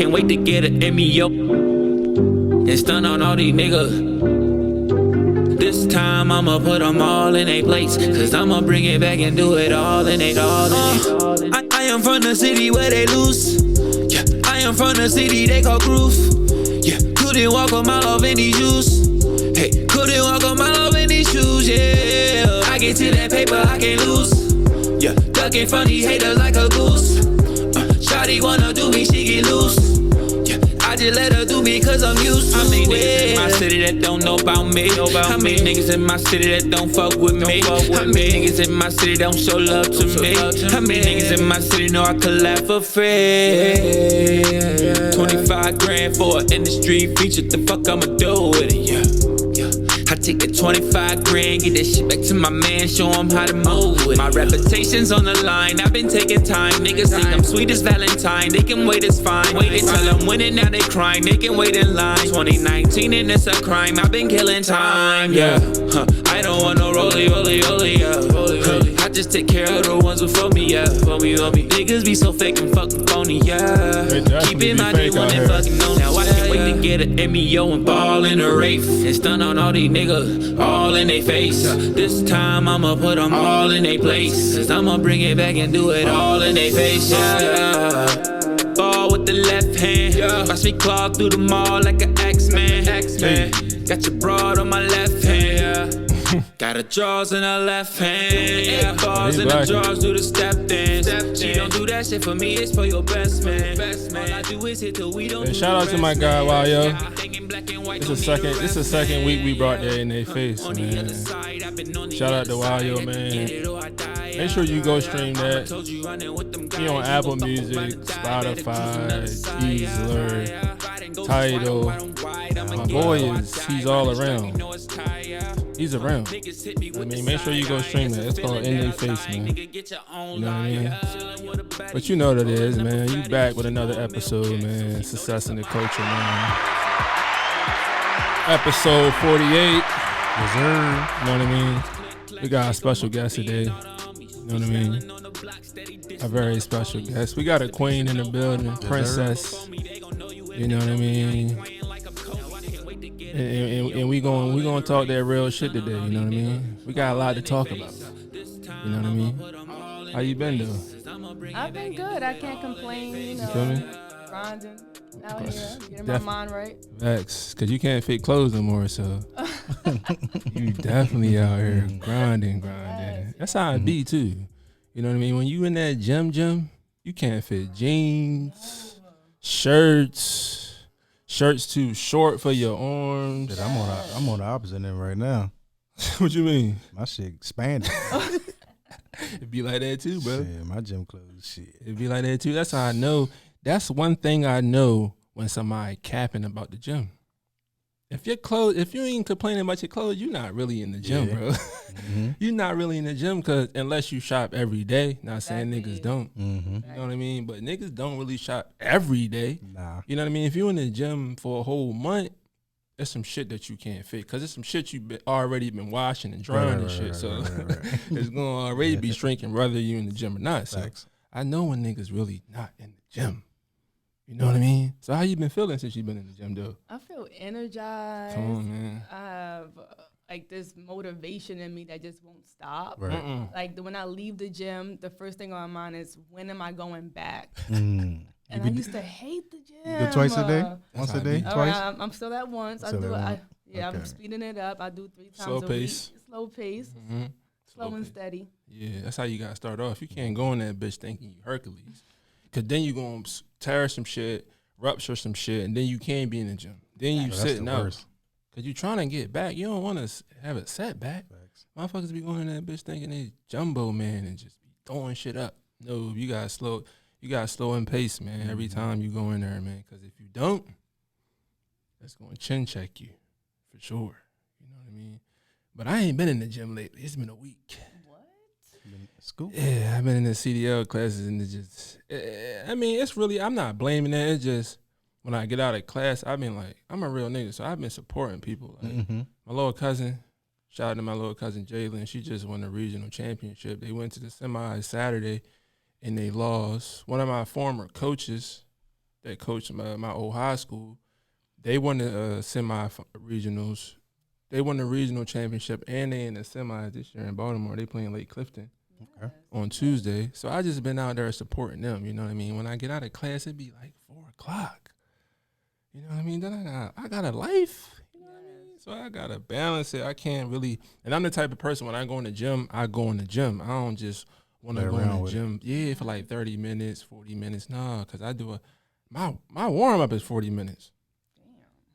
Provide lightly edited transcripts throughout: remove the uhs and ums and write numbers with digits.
can't wait to get an Emmy up and stun on all these niggas. This time I'ma put them all in a place, cause I'ma bring it back and do it all in it, all in it. I am from the city where they loose. Yeah, I am from the city they call groove. Yeah, couldn't walk a mile off in these shoes. Hey, couldn't walk a mile off in these shoes, yeah. I get to that paper, I can't lose. Yeah, ducking from these haters like a goose. Shawty wanna do me, she get loose. I just let her do me cause I'm used to it. How many niggas in my city that don't know about me? How many niggas in my city that don't fuck with me? How many niggas in my city don't show love to me? How many niggas in my city know I could laugh for free? 25 grand for an industry feature, the fuck I'ma do with it, yeah. I take the 25 grand, get that shit back to my man, show him how to move with it. My reputation's on the line, I've been taking time. Niggas think I'm sweet as Valentine, they can wait, it's fine. Wait until I'm winning, now they crying, they can wait in line. 2019 and it's a crime, I've been killing time, yeah. I don't want no rollie, yeah. I just take care of the ones before me, yeah. For me. Niggas be so fake and fucking phony, yeah. Keep in mind they want it fucking on. Now I can't wait to get an Emmy and ball in a Wraith and stun on all these niggas, all in they face. This time I'ma put them all in they place, cause I'ma bring it back and do it all in they face, yeah. Ball with the left hand, watch me claw through the mall like an X-Man. Got your broad on my left hand, got her jaws in her left hand. 8 balls in the jaws, do the step dance. She don't do that shit for me, it's for your best man. All I do is hit till we don't. Shout out to my guy, Yo. It's the second week we brought that in their face, man. Shout out to Yo, man. Make sure you go stream that. He on Apple Music, Spotify, Deezer, Tidal. My boy he's all around. He's around. I mean, make sure you go stream that. It's called In They Face, man. You know what I mean? But you know what it is, man. You back with another episode, man. Success in the Culture, man. Episode 48. Yes, sir. You know what I mean? We got a special guest today. You know what I mean? A very special guest. We got a queen in the building, princess. You know what I mean? And we gonna talk that real shit today. You know what I mean? We got a lot to talk about. You know what I mean? How you been though? I've been good. I can't complain. You know, feel me? Grinding out here, getting my mind right. Facts, cause you can't fit clothes no more, so you definitely out here grinding. That's how it be too. You know what I mean? When you in that gym, you can't fit jeans, shirts too short for your arms. Shit, I'm on the opposite end right now. What you mean? My shit expanded. It be like that too, bro. Shit, my gym clothes, shit. It be like that too. That's how I know. That's one thing I know when somebody capping about the gym. If you ain't complaining about your clothes, you're not really in the gym, bro. Mm-hmm. You're not really in the gym cause unless you shop every day. Not saying niggas don't. Mm-hmm. You know what I mean? But niggas don't really shop every day. Nah. You know what I mean? If you're in the gym for a whole month, there's some shit that you can't fit because it's some shit you've already been washing and drying and shit. So it's going to already be shrinking whether you in the gym or not. So I know when niggas really not in the gym. You know what I mean? So how you been feeling since you been in the gym, though? I feel energized. Come on, man. I have like this motivation in me that just won't stop. Right. Like when I leave the gym, the first thing on my mind is when am I going back? And I used to hate the gym. You go twice a day? Once a day? Twice? I'm still at once. I'm speeding it up. I do 3 times a week. Slow pace. Mm-hmm. Slow and steady. Yeah, that's how you got to start off. You can't go in that bitch thinking you Hercules. Because then you going to tear some shit, rupture some shit, and then you can't be in the gym. Then you sitting out. Because you trying to get back. You don't want to have a setback. Motherfuckers be going in that bitch thinking they Jumbo Man and just be throwing shit up. No, you got to slow and pace, man, every time you go in there, man. Because if you don't, that's going to chin check you for sure. You know what I mean? But I ain't been in the gym lately. It's been a week. School? Yeah, I've been in the CDL classes and it's just, I mean, it's really, I'm not blaming that. It's just, when I get out of class, I've been like, I'm a real nigga, so I've been supporting people. Like, my little cousin, shout out to my little cousin Jalen, she just won the regional championship. They went to the semis Saturday and they lost. One of my former coaches that coached my old high school, they won the semi-regionals. They won the regional championship, and they in the semis this year in Baltimore. They playing Lake Clifton on Tuesday. So I just been out there supporting them, you know what I mean? When I get out of class, it'd be like 4 o'clock. You know what I mean? Then I got a life. You know what I mean? So I got to balance it. I can't really – and I'm the type of person, when I go in the gym, I go in the gym. I don't just want to go in the gym. Yeah, for like 30 minutes, 40 minutes. Nah, because I do my warm-up is 40 minutes.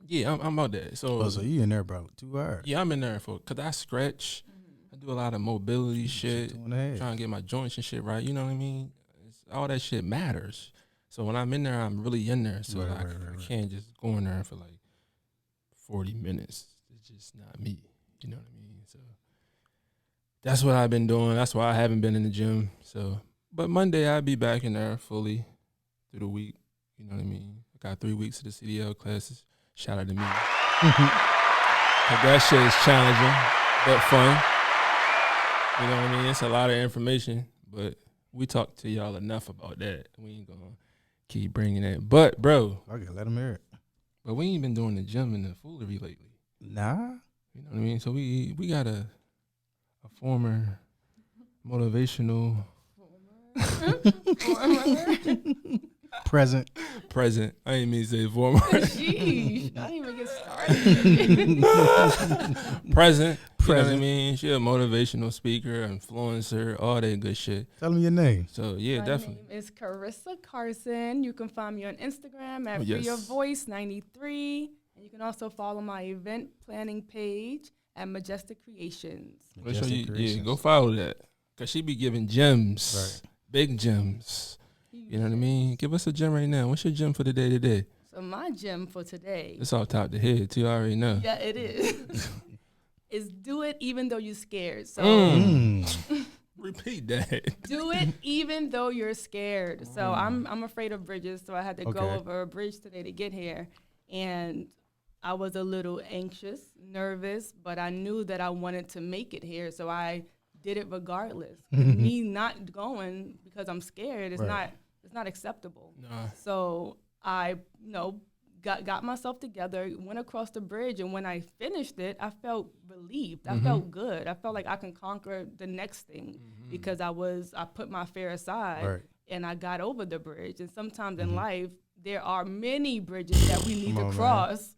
Yeah, I'm about that. So you in there about 2 hours? Yeah, I'm in there because I stretch. I do a lot of mobility shit, trying to get my joints and shit right. You know what I mean? All that shit matters. So when I'm in there, I'm really in there. So I can't just go in there for like 40 minutes. It's just not me. You know what I mean? So that's what I've been doing. That's why I haven't been in the gym. So, but Monday I'll be back in there fully through the week. You know what I mean? I got 3 weeks of the CDL classes. Shout out to me. That shit is challenging, but fun. You know what I mean? It's a lot of information, but we talked to y'all enough about that. We ain't gonna keep bringing that. But, bro. Okay, let them hear it. But we ain't been doing the gym and the foolery lately. Nah. You know what I mean? So we got a former motivational Present. I ain't mean to say former. Sheesh. I didn't even get started. Present. You know what I mean? She a motivational speaker, influencer, all that good shit. Tell me your name. So, yeah, My definitely. name is Karissa Carson. You can find me on Instagram at FreeYourVoice93. And you can also follow my event planning page at Majestic Creations. Go follow that. Because she be giving gems, big gems. You know what I mean? Give us a gem right now. What's your gem for the day today? So my gem for today. It's all top to head, too. I already know. Yeah, it is. Is do it even though you're scared. So repeat that. Do it even though you're scared. So I'm afraid of bridges, so I had to go over a bridge today to get here. And I was a little anxious, nervous, but I knew that I wanted to make it here, so I did it regardless. Me not going because I'm scared is not acceptable. Nah. So I got myself together, went across the bridge, and when I finished it, I felt relieved. I felt good. I felt like I can conquer the next thing because I put my fear aside and I got over the bridge. And sometimes in life, there are many bridges that we need to cross.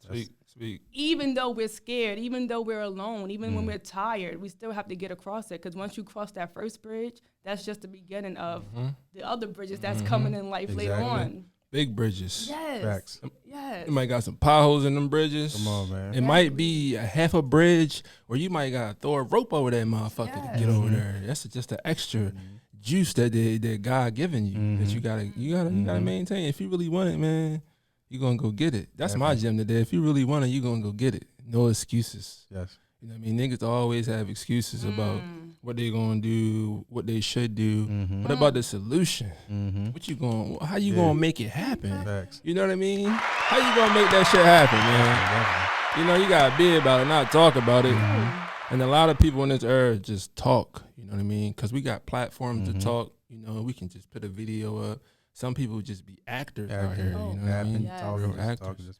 Speak. Even though we're scared, even though we're alone, even when we're tired, we still have to get across it. Because once you cross that first bridge, that's just the beginning of the other bridges that's coming in life later on. Big bridges. Yes. Facts. Yes. You might got some potholes in them bridges. Come on, man. It might be a half a bridge, or you might got to throw a rope over that motherfucker to get over there. That's just an extra juice that God given you that you gotta maintain. If you really want it, man, you gonna go get it. That's my gem today. If you really want it, you gonna go get it. No excuses. Yes. You know what I mean? Niggas always have excuses about what they gonna do, what they should do. What about the solution? How you gonna make it happen? Facts. You know what I mean? How you gonna make that shit happen, man? You know, you gotta be about it, not talk about it. And a lot of people in this era just talk. You know what I mean? Because we got platforms to talk. You know, we can just put a video up. Some people just be actors out here. You know what I mean? Real actors.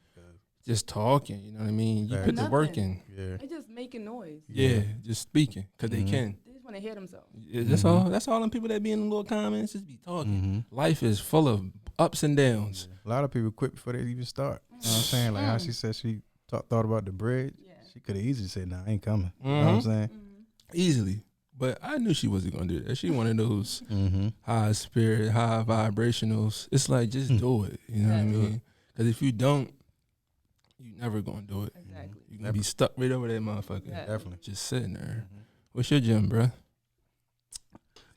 Just talking, you know what I mean? You put the work in. They're just making noise. Yeah, just speaking, because they can. They just want to hear themselves. Yeah, that's all. That's all them people that be in the little comments, just be talking. Life is full of ups and downs. A lot of people quit before they even start. You know what I'm saying? Like how she said she thought about the bridge. Yeah. She could have easily said, nah, I ain't coming. You know what I'm saying? Easily. But I knew she wasn't going to do that. She one of those high spirit, high vibrationals. It's like, just do it. You know what I mean? Because if you don't, you never going to do it. Exactly. You're going to be stuck right over that motherfucker. Yeah. Definitely. Just sitting there. What's your gym, bro?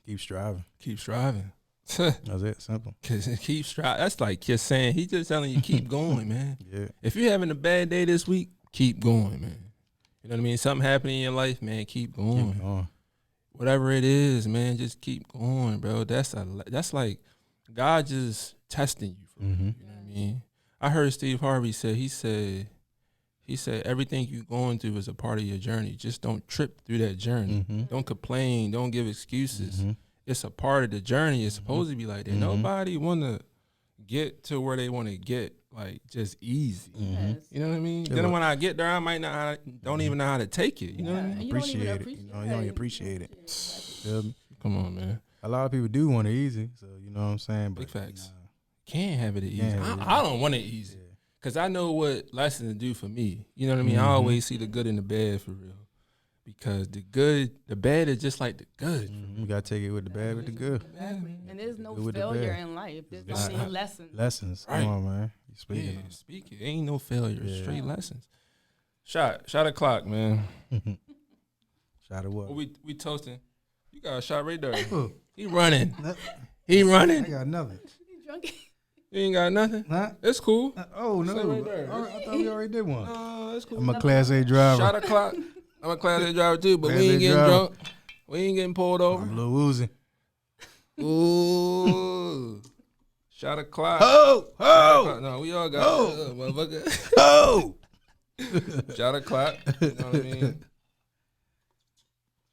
Keep striving. Keep striving. That's it. Simple. Cause keep striving. That's like just saying. He's just telling you keep going, man. Yeah. If you're having a bad day this week, keep going, man. You know what I mean? Something happening in your life, man. Keep going. Keep going. Whatever it is, man, just keep going, bro. That's like God just testing you for real. You know what I mean? I heard Steve Harvey say, he said everything you're going through is a part of your journey. Just don't trip through that journey. Don't complain. Don't give excuses. It's a part of the journey. It's supposed to be like that. Nobody want to get to where they want to get, like, just easy. Yes. You know what I mean? Yeah, Then but- when I get there, I might not don't even know how to take it. You know what I Yeah, mean? and you don't even Appreciate it. You know, you don't even appreciate it. Exactly. Feel me? Come on, man. A lot of people do want it easy, so you know what I'm saying. But Big facts. nah. Can't have it easy. Can't have it I easy. don't want it easy. Yeah. Because I know what lessons do for me. You know what I mean? I Mhm. always see the good and the bad for real. Because the bad is just like the good. You gotta take it with the bad, with the good. And there's no Good with the failure bad. in life. There's It's only not. lessons. Lessons. Right. Come on, man. You speaking? Yeah, speak it. Ain't no failure. Yeah. Straight lessons. Shot a clock, man. Shot of what? What we toasting? You got a shot right there. Oh, He running. no, He I running. got nothing. You drunk? You ain't got nothing. Huh? It's cool. Oh no! Say right there. All right, I thought we already did one. It's cool. I'm a Class A driver. Shot a clock. I'm a Class A driver too, but Class we A ain't getting driver. drunk. We ain't getting pulled over. I'm a little woozy. Ooh. Shot a clock. Oh, Shot a oh, clock. No, we all got Oh. motherfucker. oh! Shot a clock. You know what I mean?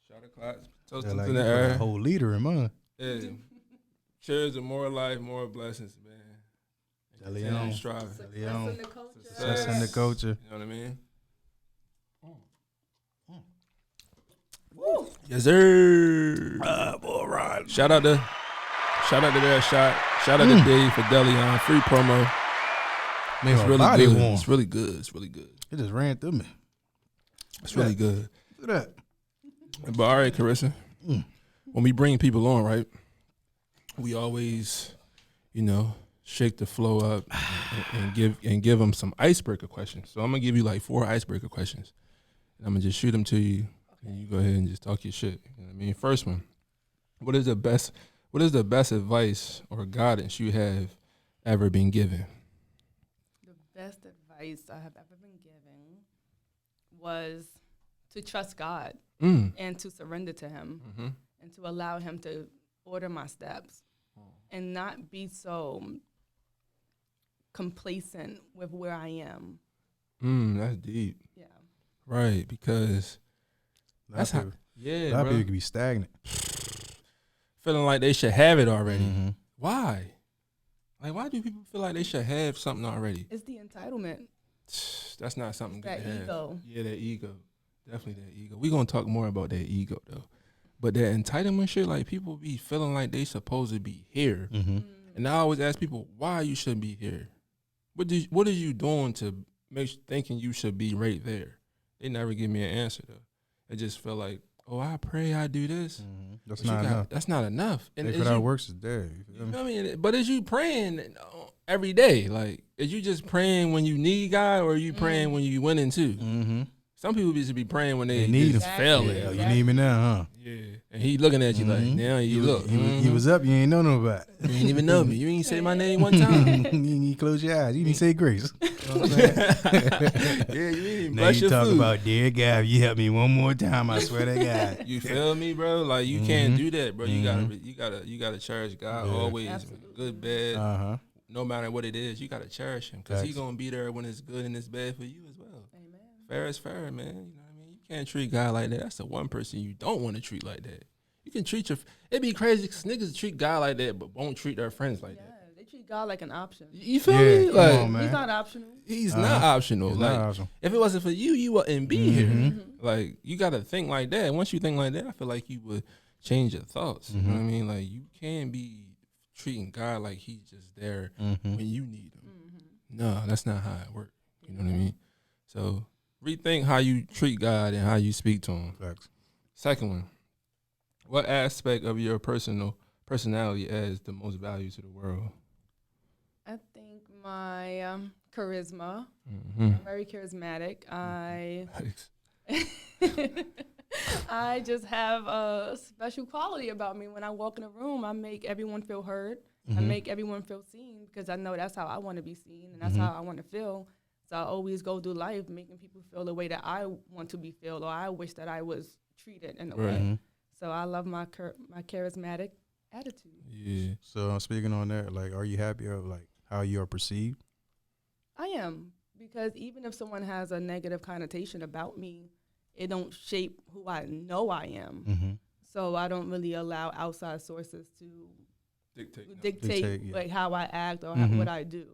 Shot a clock. Toast Yeah, to like the you put a air. whole leader in mine. Yeah. Cheers to more life, more blessings, man. Deli Continue on. striving. Deli on. in the culture. Success in the culture. You know what I mean? Yes, sir. Boy, right. Shout out to that shot. Shout out to Dave for Delion. Free promo. Make It's my really body good. warm. It's really good. It's really good. It just ran through me. It's really good. Look at But all right, Karissa. Mm. When we bring people on, right, we always, shake the flow up and give them some icebreaker questions. So I'm gonna give you like 4 icebreaker questions, and I'm gonna just shoot them to you, and you go ahead and just talk your shit. You know what I mean? First one: What is the best advice or guidance you have ever been given? The best advice I have ever been given was to trust God and to surrender to Him Mm-hmm. and to allow Him to order my steps and not be so complacent with where I am. That's deep. Yeah. Right, because that's how. A Yeah, lot of bro. people can be stagnant. Feeling like they should have it already. Mm-hmm. Why? Like, why do people feel like they should have something already? It's the entitlement. That's not something good That to have. ego. Yeah, that ego. Definitely that ego. We're going to talk more about that ego, though. But that entitlement shit, like, people be feeling like they supposed to be here. Mm-hmm. And I always ask people, why you shouldn't be here? What are you doing to thinking you should be right there? They never give me an answer, though. It just feel like, oh, I pray I do this. Mm-hmm. That's But you not enough. That's not enough. And If is it you- works, is there. You feel You me? know what I mean? But is you praying every day? Like, is you just praying when you need God, or are you praying when you winning too? Mm-hmm. Some people used to be praying when they They need just him. failing. Yeah, you need me now, huh? Yeah, and he looking at you like, Mhm. now you look. He was up. You ain't know nobody. You ain't even know me. You ain't say my name one time. you need to close your eyes. You need to say grace. Yeah, you ain't even Now brush you your talk food. about, dear God, if you help me one more time, I swear to God. You feel me, bro? Like, you can't do that, bro. You gotta cherish God Yeah. always, Absolutely. good, bad, Uh-huh. no matter what it is. You gotta cherish him because he Facts. gonna be there when it's good and it's bad for you as well. Amen. Fair is fair, man. You know what I mean? You can't treat God like that. That's the one person you don't want to treat like that. You can treat it'd be crazy because niggas treat God like that but won't treat their friends like Yeah, that. they treat God like an option. You feel Yeah, me? come Like, on, man. He's not optional. he's not optional. It's Like, not awesome. if it wasn't for you, you wouldn't be Mm-hmm. here. Like, you got to think like that. Once you think like that, I feel like you would change your thoughts. You know what I mean? Like, you can't be treating God like he's just there Mm-hmm. when you need him. No, that's not how it works. You know what I mean? So rethink how you treat God and how you speak to him. Facts. Second one, what aspect of your personality adds the most value to the world? I think my charisma. Mm-hmm. I'm very charismatic. I just have a special quality about me. When I walk in a room, I make everyone feel heard. I make everyone feel seen because I know that's how I want to be seen and that's how I want to feel. So I always go through life making people feel the way that I want to be felt, or I wish that I was treated in a Right. way. So I love my charismatic attitude. Yeah. So speaking on that, like, are you happy of like how you are perceived? I am, because even if someone has a negative connotation about me, it don't shape who I know I am. Mm-hmm. So I don't really allow outside sources to dictate yeah. like how I act or what I do.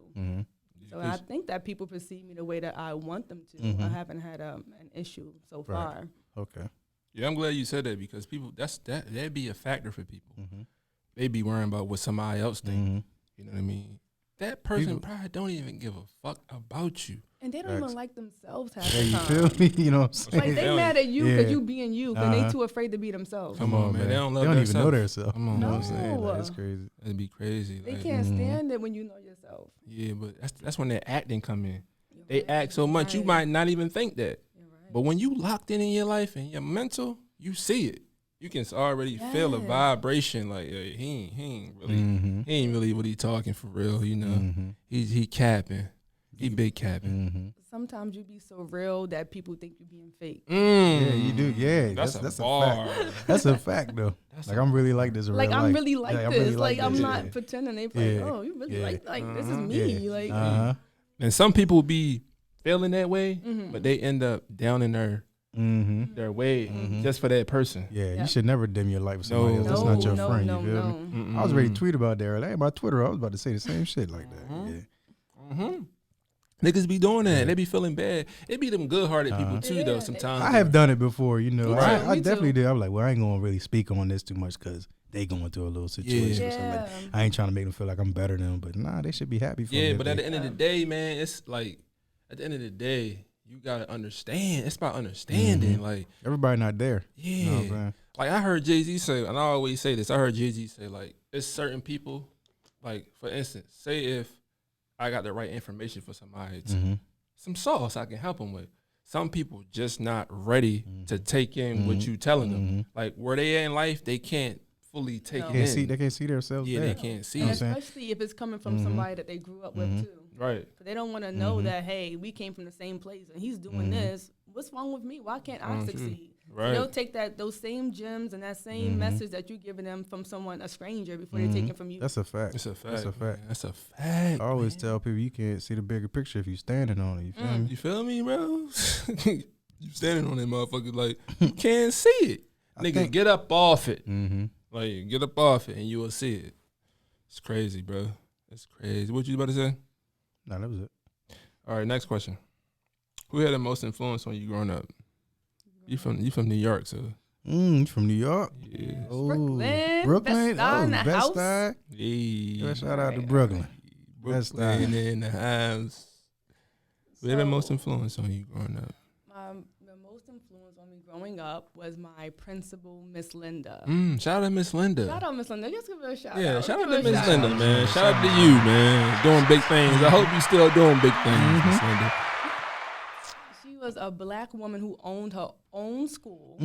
So I think that people perceive me the way that I want them to. I haven't had an issue so far. Okay. Yeah, I'm glad you said that because people, that'd be a factor for people. They be worrying about what somebody else think. You know what I mean? That person probably don't even give a fuck about you. And they don't even like themselves half Yeah, the you time. feel me? You know what I'm saying? Like they mad at you because Yeah. you being you, but they too afraid to be themselves. Come on, man. They don't love even know themselves. themselves. Come on, You know man. what I'm saying? Like, it's crazy. That'd be crazy. They Like, can't stand it when you know yourself. yeah, but that's when their acting come in. They act so much, you might not even think that. But when you locked in your life and your mental, you see it. You can already feel a vibration. Like he ain't really what he talking for real. You know, he capping. He big capping. Sometimes you be so real that people think you being fake. Yeah, you do. Yeah, That's that's a a bar. fact. That's a fact, though. Like I'm really like this. In Like real I'm life. really like Yeah, I'm this. really Like I'm this. not Yeah. pretending. They like, Yeah. oh, you really Yeah. like this is me. Yeah. Like And some people be feeling that way, but they end up down in their way just for that person. Yeah, you should never dim your light with somebody else. That's not your friend. You feel me? I was ready to tweet about that earlier. Hey, my Twitter, I was about to say the same shit like that. Yeah. Niggas be doing that. They be feeling bad. It be them good-hearted people too, though. Sometimes I have done it before, you know. Right. I Me definitely too. did. I'm like, well, I ain't gonna really speak on this too much because they going through a little situation. So like, I ain't trying to make them feel like I'm better than them, but nah, they should be happy for me. Yeah, but at the end of the day, man, it's like at the end of the day, you gotta understand. It's about understanding. Like everybody not there. yeah, You know what I'm saying? like I heard Jay-Z say, and I always say this. I heard Jay-Z say like, it's certain people. Like for instance, say if I got the right information for somebody, some sauce I can help them with. Some people just not ready to take in what you telling them. Like where they at in life, they can't fully take it in. They can't see themselves. Yeah, there. they can't see And it. especially if it's coming from somebody that they grew up with too. Right. But they don't want to know that, hey, we came from the same place and he's doing this. What's wrong with me? Why can't I succeed? Right. So they'll take those same gems and that same message that you're giving them from a stranger before they take it from you. That's a fact. It's a fact. That's a fact. Man. That's a fact. I always tell people you can't see the bigger picture if you standing on it. You feel me? You feel me, bro? You standing on that motherfucker like you can't see it. Nigga, get up off it. Like get up off it and you will see it. It's crazy, bro. It's crazy. What you about to say? No, that was it. All right, next question. Who had the most influence on you growing up? You from New York, so You from New York? yeah. Oh, Brooklyn. Brooklyn. Best-Side in the house. Best-Side. Yeah. Shout out to Brooklyn. Brooklyn in the house. Who had the most influence on you growing up? The most influence on me growing up was my principal, Miss Linda. Shout out to Miss Linda. Shout out, Miss Linda. Just give her a shout out. Yeah, shout out Give to her a Miss shout Linda, out. man. Shout out to you, man. Doing big things. I hope you still doing big things, Miss Linda. She was a black woman who owned her own school.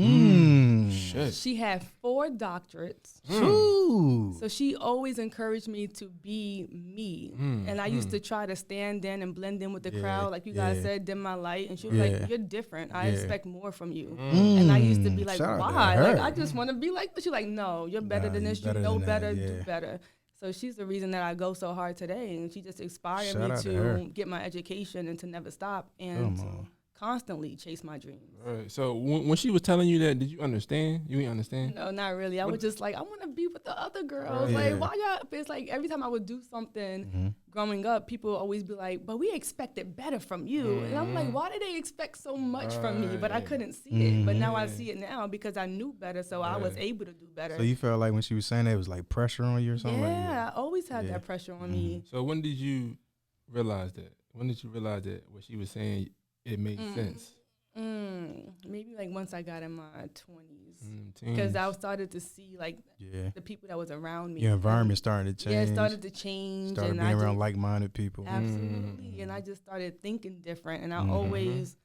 Shit. She had 4 doctorates. Ooh. So she always encouraged me to be me. And I used to try to stand in and blend in with the crowd. Like you guys said, dim my light. And she was like, you're different. I expect more from you. And I used to be like, Shout out to why? her. Like, I just want to be like this. She's like, no, you're better than you this. You better know than that, better, yeah. do better. So she's the reason that I go so hard today. And she just inspired Shout me out to her. to get my education and to never stop and to constantly chase my dreams. Right. So when she was telling you that, did you understand? You didn't understand? No, not really. I was just like, I want to be with the other girls. Yeah. Like, why y'all? It's like every time I would do something growing up, people would always be like, but we expected better from you. And I'm like, why did they expect so much from me? But I couldn't see it. But now I see it now because I knew better, so I was able to do better. So you felt like when she was saying that, it was like pressure on you or something? I always had that pressure on me. So when did you realize that? When did you realize that what she was saying, it made sense? Maybe like once I got in my 20s. Teens. Because I started to see like the people that was around me. Your environment started to change. Yeah, it started to change. Started and being I around just, like-minded people. absolutely. And I just started thinking different. And I always,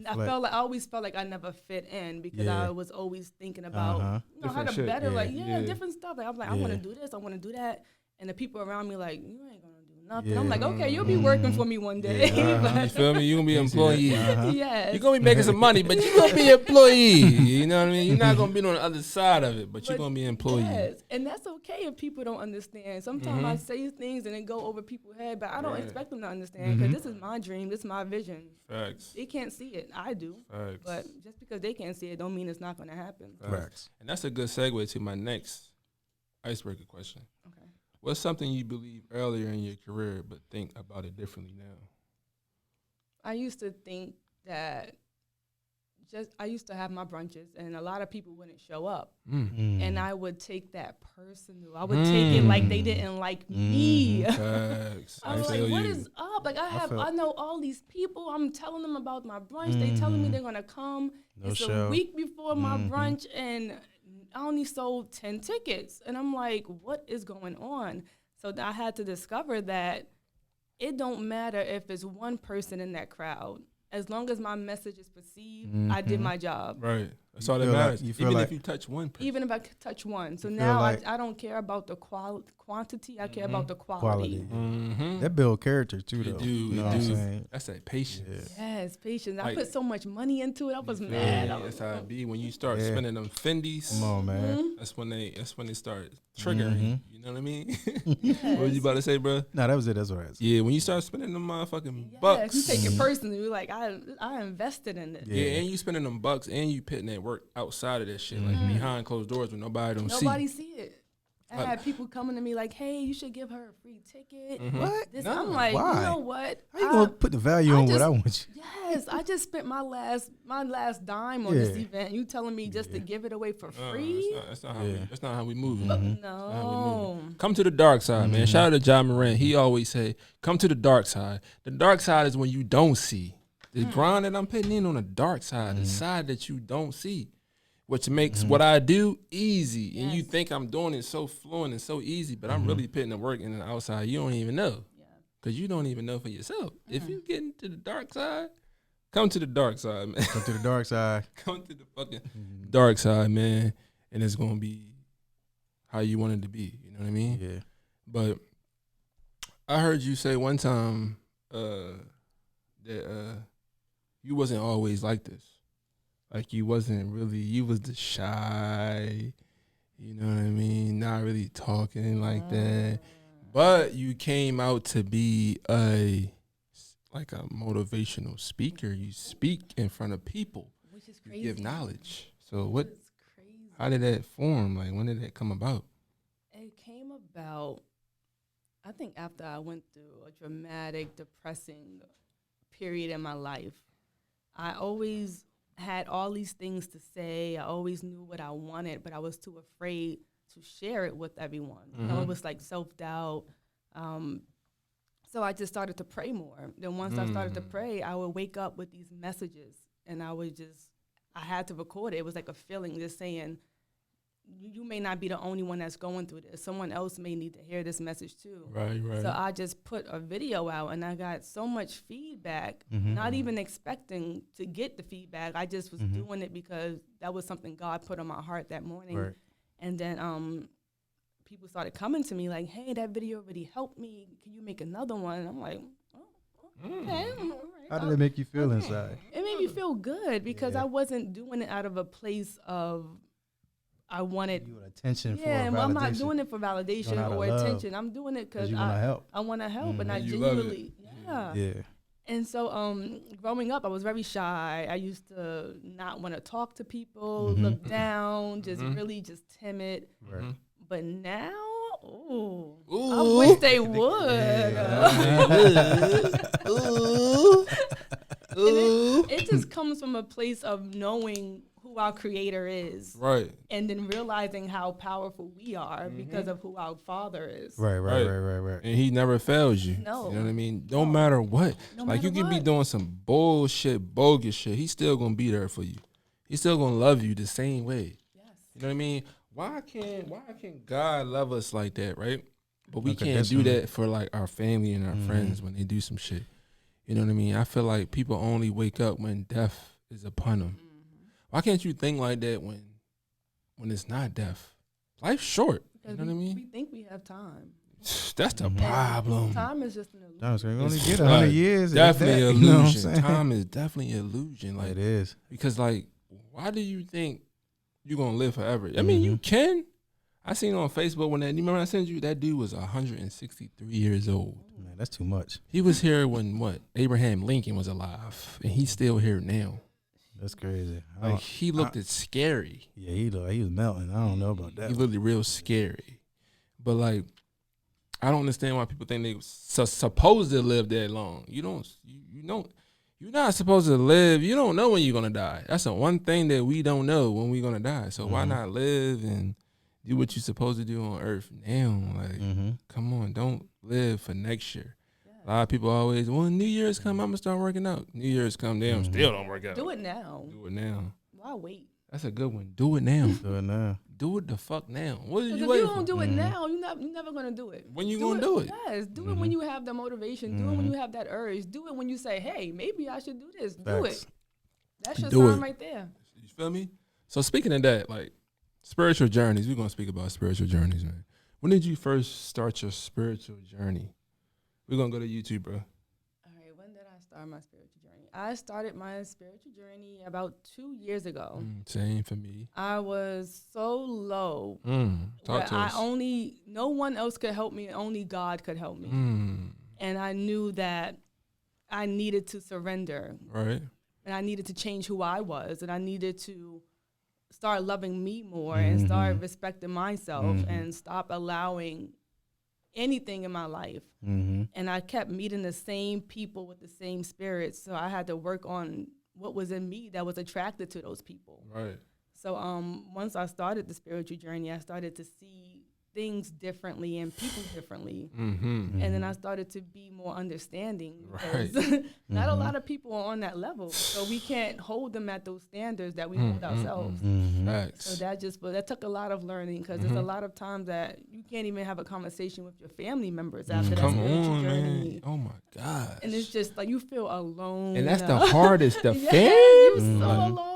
I always felt like I never fit in because I was always thinking about how Different to shit. better, Yeah. different stuff. Like I'm like, I want to do this, I want to do that. And the people around me like, you ain't gonna do nothing. I'm like, okay, you'll be working for me one day. You feel me? You gonna be an employee. Yes. You're gonna be making some money, but you're gonna be an employee. You know what I mean? You're not gonna be on the other side of it, but you're gonna be an employee. Yes, and that's okay if people don't understand. Sometimes I say things and it go over people's head, but I don't expect them to understand because this is my dream, this is my vision. Facts. They can't see it, I do. Facts. But just because they can't see it, don't mean it's not going to happen. Facts. And that's a good segue to my next icebreaker question. Okay. What's something you believe earlier in your career but think about it differently now? I used to think that I used to have my brunches and a lot of people wouldn't show up. And I would take that personal. I would take it like they didn't like me. Facts. I was like, what is up? Like I know all these people. I'm telling them about my brunch. They telling me they're gonna come. It's a week before my brunch and I only sold 10 tickets. And I'm like, what is going on? So I had to discover that it don't matter if it's one person in that crowd. As long as my message is perceived, I did my job. Right. That's all that matters. Even if you touch one person. Even if I touch one. So now I don't care about the quantity. I care about the quality. That build character too, though. You know what I'm saying? That's that patience. Yes, patience. I put so much money into it. I was mad. That's how it be when you start spending them Fendi's. Come on, man. That's when they start triggering. You know what I mean? What was you about to say, bro? No, that was it. That's what I said. Yeah, when you start spending them motherfucking bucks. You take it personally. You're like, I invested in it. Yeah, and you spending them bucks and you putting that work outside of that shit, like behind closed doors when nobody see. Nobody see it. I had people coming to me like, hey, you should give her a free ticket. What? I'm like, why? You know what? How you gonna put the value on what I want you? Yes, I just spent my last dime on this event. You telling me just to give it away for free? That's not how we move. No. Come to the dark side, man. Shout out to John Moran. He always say, come to the dark side. The dark side is when you don't see. The grind that I'm putting in on the dark side, the side that you don't see. Which makes what I do easy. Yes. And you think I'm doing it so fluent and so easy, but I'm really putting the work in the outside. You don't even know. Because you don't even know for yourself. If you get into the dark side, come to the dark side, man. Come to the dark side. Come to the fucking dark side, man. And it's going to be how you want it to be. You know what I mean? Yeah. But I heard you say one time that you wasn't always like this. Like you wasn't really, you was the shy, you know what I mean? Not really talking like that. But you came out to be a motivational speaker. You speak in front of people. Which is crazy. You give knowledge. So how did that form? Like when did that come about? It came about, I think after I went through a dramatic, depressing period in my life. I always had all these things to say. I always knew what I wanted, but I was too afraid to share it with everyone. You know, it was like self-doubt. So I just started to pray more. Then once I started to pray, I would wake up with these messages, and I had to record it. It was like a feeling just saying, you may not be the only one that's going through this. Someone else may need to hear this message too. Right. So I just put a video out, and I got so much feedback, not even expecting to get the feedback. I just was doing it because that was something God put on my heart that morning. Right. And then people started coming to me like, hey, that video really helped me. Can you make another one? And I'm like, okay. All right. How did it make you feel inside? It made me feel good because I wasn't doing it out of a place of I wanted attention for validation. Well, I'm not doing it for validation or attention. I'm doing it because I want to help, and I genuinely, Yeah. And so, growing up, I was very shy. I used to not want to talk to people, look down, just really just timid. Right. But now, I wish they would. It just comes from a place of knowing who our creator is. Right. And then realizing how powerful we are because of who our father is. Right. And he never fails you. No. You know what I mean? No matter what. Like you can be doing some bullshit, bogus shit. He's still going to be there for you. He's still going to love you the same way. Yes. You know what I mean? Why can't God love us like that, right? But we can't do that for like our family and our friends when they do some shit. You know what I mean? I feel like people only wake up when death is upon them. Why can't you think like that when it's not death? Life's short. You know what I mean? We think we have time. That's the problem. Time is just an illusion. Time's going to only get 100 years. Definitely an illusion. Time is definitely an illusion. Like it is. Because like, why do you think you're going to live forever? I mean, you can. I seen on Facebook you remember I sent you, that dude was 163 years old. Man, that's too much. He was here when Abraham Lincoln was alive, and he's still here now. That's crazy. Like he looked scary. Yeah, he was melting. I don't know about that. He looked real scary. But like, I don't understand why people think they supposed to live that long. You don't. You're not supposed to live. You don't know when you're gonna die. That's the one thing that we don't know when we're gonna die. So why not live and do what you're supposed to do on Earth now? Like, come on, don't live for next year. A lot of people always, when New Year's come, I'm gonna start working out. New Year's come, damn, still don't work out. Do it now. Do it now. Why wait? That's a good one. Do it now. Do it now. Do it the fuck now. What did Because you if wait you for? don't do it now, you're never gonna do it. When you gonna do it? Yes, do it when you have the motivation. Do it when you have that urge. Do it when you say, "Hey, maybe I should do this." Do Facts. it. That's your Do sign it. right there. You feel me? So speaking of that, like spiritual journeys, we're gonna speak about spiritual journeys, man. When did you first start your spiritual journey? We're gonna go to YouTube, bro. All right, when did I start my spiritual journey? I started my spiritual journey about 2 years ago. Same for me. I was so low. Talk to us. No one else could help me. Only God could help me. And I knew that I needed to surrender. Right. And I needed to change who I was. And I needed to start loving me more and start respecting myself and stop allowing anything in my life. And I kept meeting the same people with the same spirits. So I had to work on what was in me that was attracted to those people. Right. So once I started the spiritual journey, I started to see things differently and people differently. And then I started to be more understanding. Because not a lot of people are on that level. So we can't hold them at those standards that we hold ourselves. Facts. So that took a lot of learning, because there's a lot of times that you can't even have a conversation with your family members after that spiritual journey. Man. Oh my God. And it's just like you feel alone. And that's the hardest. The yeah, fam. you're so alone.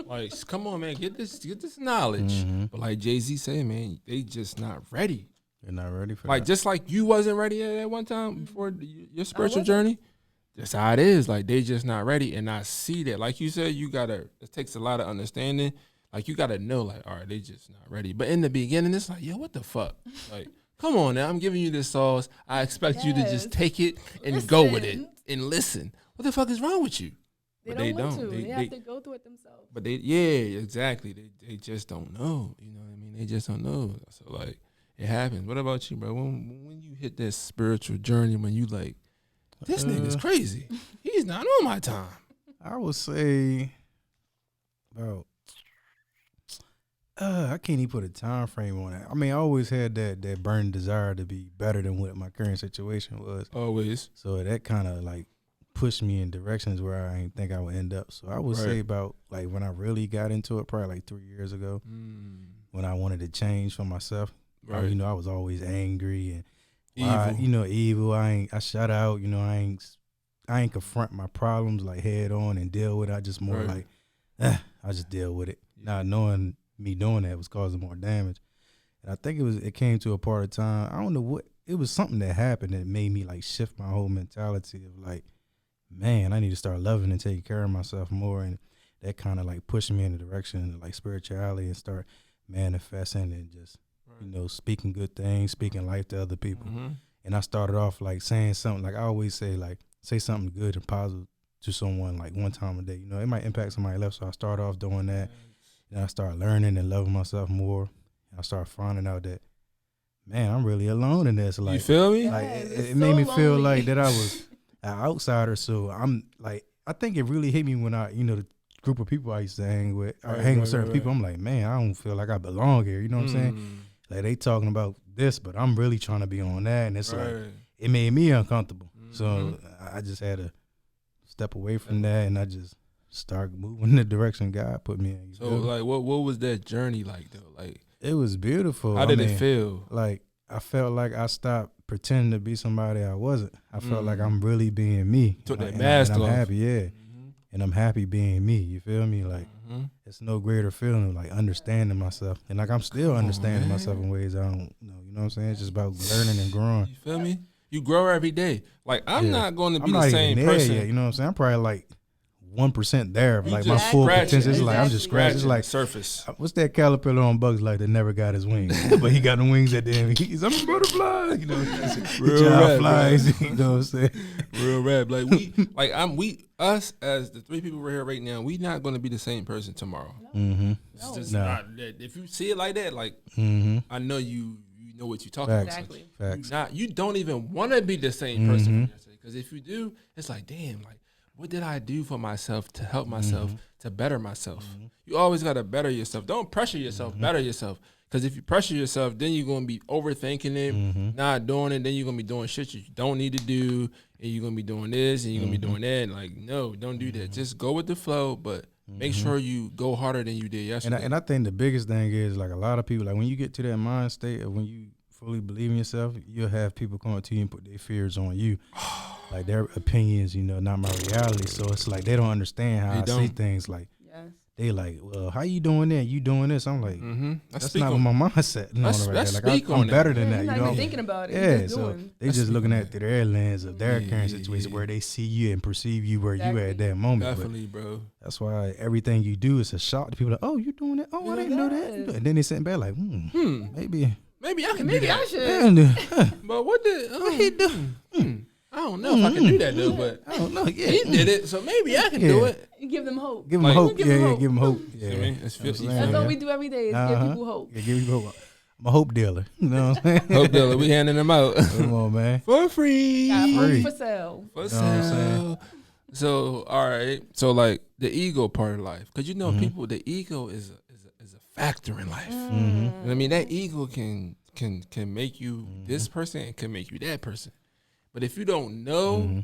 Like, come on, man, get this knowledge. But like Jay-Z said, man, they just not ready. They're not ready for Like, that. just like you wasn't ready at that one time before your spiritual journey. That's how it is. Like, they just not ready. And I see that. Like you said, it takes a lot of understanding. Like, you gotta know, like, all right, they just not ready. But in the beginning, it's like, yo, what the fuck? Like, come on now, I'm giving you this sauce. I expect you to just take it and go with it and listen. What the fuck is wrong with you? They don't want to. They have to go through it themselves. But exactly. They just don't know. You know what I mean? They just don't know. So like, it happens. What about you, bro? When you hit that spiritual journey, when you like, this nigga's crazy. He's not on my time. I would say about I can't even put a time frame on it. I mean, I always had that burning desire to be better than what my current situation was. Always. So that kind of like pushed me in directions where I didn't think I would end up. So I would say about like when I really got into it, probably like 3 years ago, when I wanted to change for myself. Right. I was always angry and Evil. evil. I shut out. I ain't confront my problems like head on and deal with it. I just more like, I just deal with it. Not knowing me doing that was causing more damage. And I think it came to a part of time. I don't know what, it was something that happened that made me like shift my whole mentality of like, man, I need to start loving and taking care of myself more. And that kind of like pushed me in the direction of like spirituality and start manifesting and just, speaking good things, speaking life to other people. And I started off like saying something, like I always say, like say something good and positive to someone like one time a day. It might impact somebody else. So I started off doing that. And I started learning and loving myself more. And I started finding out that, man, I'm really alone in this. Like, you feel me? Like Yes, it it's made so me feel lonely. like that I was an outsider. So I'm like, I think it really hit me when the group of people I used to hang with, hang with certain people. I'm like, man, I don't feel like I belong here. You know what I'm saying? Like they talking about this, but I'm really trying to be on that. And it's like, it made me uncomfortable. So I just had to step away from that and I just start moving in the direction God put me in. So like, what was that journey like though? Like, it was beautiful. how did it feel? Like I felt like I stopped pretending to be somebody I wasn't. I felt like I'm really being me. Took that and mask I'm off. happy, and I'm happy being me. You feel me? Like it's no greater feeling like understanding myself, and like I'm still understanding myself in ways I don't know. You know what I'm saying? It's just about learning and growing. You feel me? You grow every day. Like I'm not going to be I'm the not same even there person. yet, you know what I'm saying? I'm probably like 1% there, You like my just full scratching. potential. It's like I'm just scratching. It's like surface. what's that caterpillar on Bugs like that never got his wings, but he got the wings at the end. He's I'm a butterfly, Real job rap, flies. bro. You know what I'm saying? Real rap. Like us as the three people right here right now, we not going to be the same person tomorrow. Mm-hmm. It's just No. not that. If you see it like that, like I know you're know what you're talking Facts. about. Exactly. Facts. You don't even want to be the same person for yesterday. Because if you do, it's like, damn, like, what did I do for myself to help myself, to better myself? You always got to better yourself. Don't pressure yourself, better yourself. Because if you pressure yourself, then you're going to be overthinking it, not doing it. Then you're going to be doing shit you don't need to do. And you're going to be doing this and you're going to be doing that. Like, no, don't do that. Just go with the flow, but make sure you go harder than you did yesterday. And I think the biggest thing is, like, a lot of people, like, when you get to that mind state of when you fully believe in yourself, you'll have people come up to you and put their fears on you. Like, their opinions, you know, not my reality. So it's like they don't understand how I see things. Like, Yes. they like, well, how you doing that? You doing this? I'm like, that's not on my mindset. No, let's right speak like, on I'm that. better than Yeah, that. you're You not know? even thinking about it. Yeah, You're just so doing. they just looking at through their lens of their current situation where they see you and perceive you where you at that moment. Definitely, bro. That's why everything you do is a shock to people. Like, oh, you doing that? Oh, I didn't know that. And then they sitting back like, maybe I can Maybe do that. I should. But what he do? I don't know if I can do that though, but I don't know. Yeah, he did it, so maybe I can do it. You give them hope. Give them Like- hope. Give 'em hope. Give them hope. Yeah, See me? It's 50. That's Yeah. all we do every day is give people hope. Yeah, give you hope. I'm a hope dealer. You know what I'm saying? Hope dealer, we handing them out Come on, man. for free. Got Free. hope for sale. For know what I'm saying? sale. So, all right. So, like the ego part of life, because you know, people, the ego is a factor in life. You know what I mean? That ego can make you this person and can make you that person. But if you don't know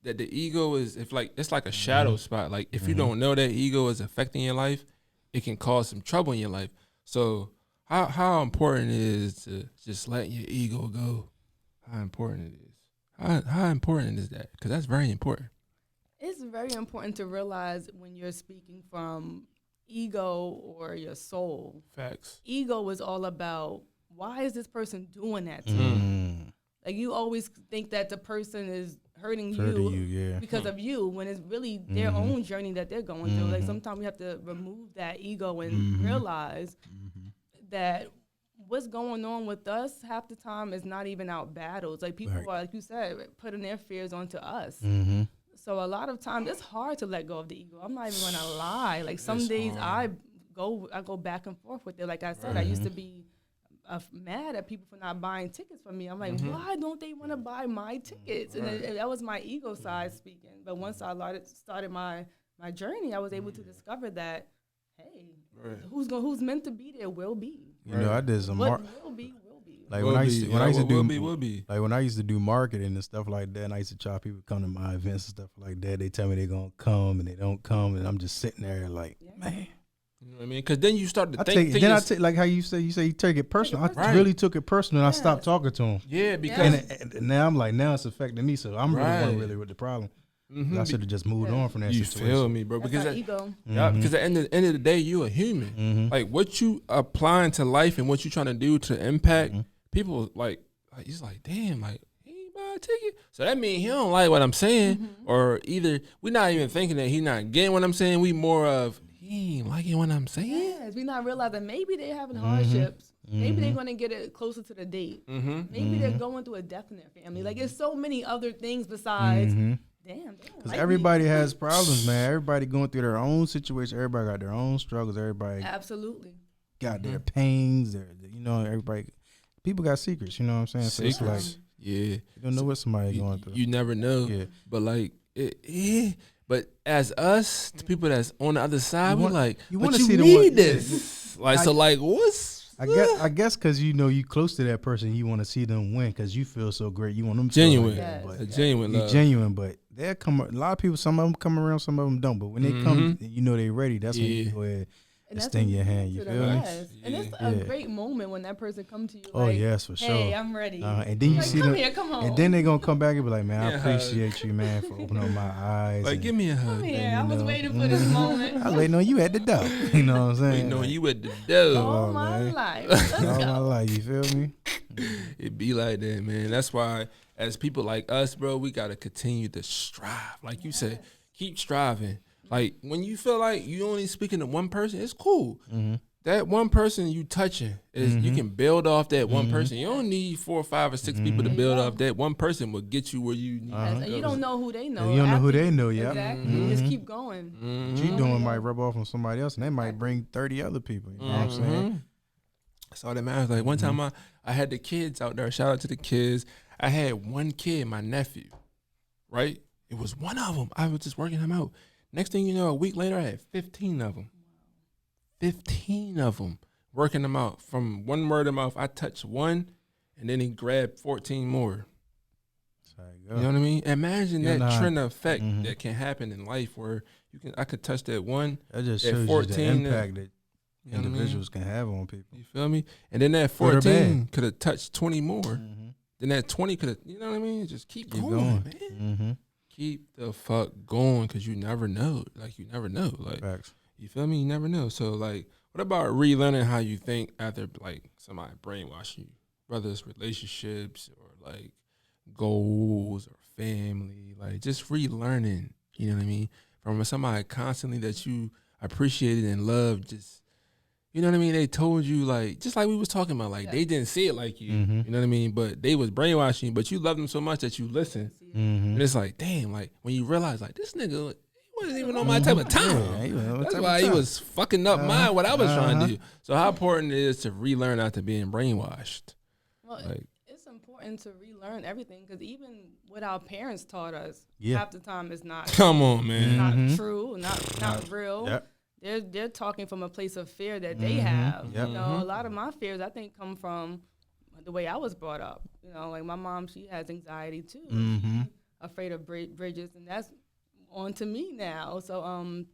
that the ego is, it's like a shadow spot. Like if you don't know that ego is affecting your life, it can cause some trouble in your life. So how important it is to just let your ego go? How important it is? How important is that? Because that's very important. It's very important to realize when you're speaking from ego or your soul. Facts. Ego is all about, why is this person doing that to me? Like, you always think that the person is hurting you yeah. because of you, when it's really their own journey that they're going through. Like, sometimes we have to remove that ego and realize that what's going on with us half the time is not even our battles. Like, people are, like you said, putting their fears onto us. So a lot of times it's hard to let go of the ego. I'm not even gonna lie. Like, some days I go back and forth with it. Like I said, I used to be mad at people for not buying tickets for me. I'm like, why don't they want to buy my tickets? And that was my ego side speaking. But once I started my journey, I was able to discover that, hey, who's meant to be there will be. You know, I did some What will be. like when I used to do will be. like when I used to do marketing and stuff like that, and I used to try people to come to my events and stuff like that. They tell me they're gonna come and they don't come, and I'm just sitting there like, man. You know what I mean? Because then you start to I think. take like how you say you take it personal. I really took it personal, and I stopped talking to him. Yeah, because And now I'm like, now it's affecting me, so I'm Right. really with the problem. I should have just moved on from that you situation. feel me, bro? That's Because our ego. because at the end of the day, you a human. Like what you applying to life and what you trying to do to impact people, like he's like, damn, like he ain't buy a ticket. So that means he don't like what I'm saying, or either we're not even thinking that he not getting what I'm saying. We more of he ain't liking what I'm saying. Yes, we not realizing maybe they're having hardships. Maybe they're going to get it closer to the date. Maybe they're going through a death in their family. Like, there's so many other things besides, damn. Because everybody has problems, man. Everybody going through their own situation. Everybody got their own struggles. Everybody Absolutely. got their pains. Everybody. People got secrets. You know what I'm saying? So it's like, Yeah, you don't know what somebody going through. you never know. Yeah. But like but as us, the people that's on the other side, we like, you but wanna you see the need one- this. Like, so like, what's I guess because you close to that person, you want to see them win because you feel so great. You want them to feel genuine, like that, Yes. but a genuine you love. genuine, but they come. A lot of people, some of them come around, some of them don't. But when they come, you know they ready. That's when you go ahead and that's sting when your you hand. get You to feel them, me? yes. And it's Yeah. a great moment when that person comes to you. Oh like, yes, for sure. hey, I'm ready. And then you Like, see come them, here, come home. and then they gonna come back and be like, "Man, I Yeah. appreciate you, man, for opening up my eyes." Like, and give me a hug. Come here. you I was know, waiting for this moment. I was waiting on you at the door. You know what I'm saying? Waiting on you at the door. All on, my man. life. Let's All my go. life, you feel me? It be like that, man. That's why, as people like us, bro, we gotta continue to strive. Like you said, keep striving. Like when you feel like you only speaking to one person, it's cool. That one person you touching is you can build off that one person. You don't need 4 or 5 or 6 people to build off that one person. Will get you where you need. Yes, to and go. you don't know who they know. You don't know who after they you- know, yeah. Exactly. You just keep going. What you doing might rub off on somebody else, and they might bring 30 other people. You know what I'm saying? That's all that matters. Like one time I had the kids out there. Shout out to the kids. I had one kid, my nephew, right? It was one of them. I was just working him out. Next thing you know, a week later, I had 15 of them. 15 of them, working them out. From one word of mouth, I touched one, and then he grabbed 14 more. You know what I mean? Imagine that trend effect that can happen in life where I could touch that one. That just shows 14, you the impact that individuals can have on people. You feel me? And then that 14 could have touched 20 more. Then that 20 could have, you know what I mean? Just keep going, man. Keep the fuck going, because you never know. Like, you never know. Like, Facts. You feel me? You never know. So, like, what about relearning how you think after, like, somebody brainwash you? Whether it's relationships or, like, goals or family. Like, just relearning, you know what I mean? From somebody constantly that you appreciated and loved, just, you know what I mean? They told you, like, just like we was talking about, like, they didn't see it like you, you know what I mean? But they was brainwashing you, but you loved them so much that you listened. And it's like, damn, like, when you realize, like, this nigga, wasn't even on my type of time. That's why he was fucking up what I was trying to do. So how important it is to relearn after being brainwashed? Well, like, it's important to relearn everything, because even what our parents taught us, half the time is not. Come on, man. Not true, not real. Yep. They're talking from a place of fear that they have. Yep. You know, a lot of my fears, I think, come from the way I was brought up. You know, like my mom, she has anxiety too. She's afraid of bridges, and that's on to me now. So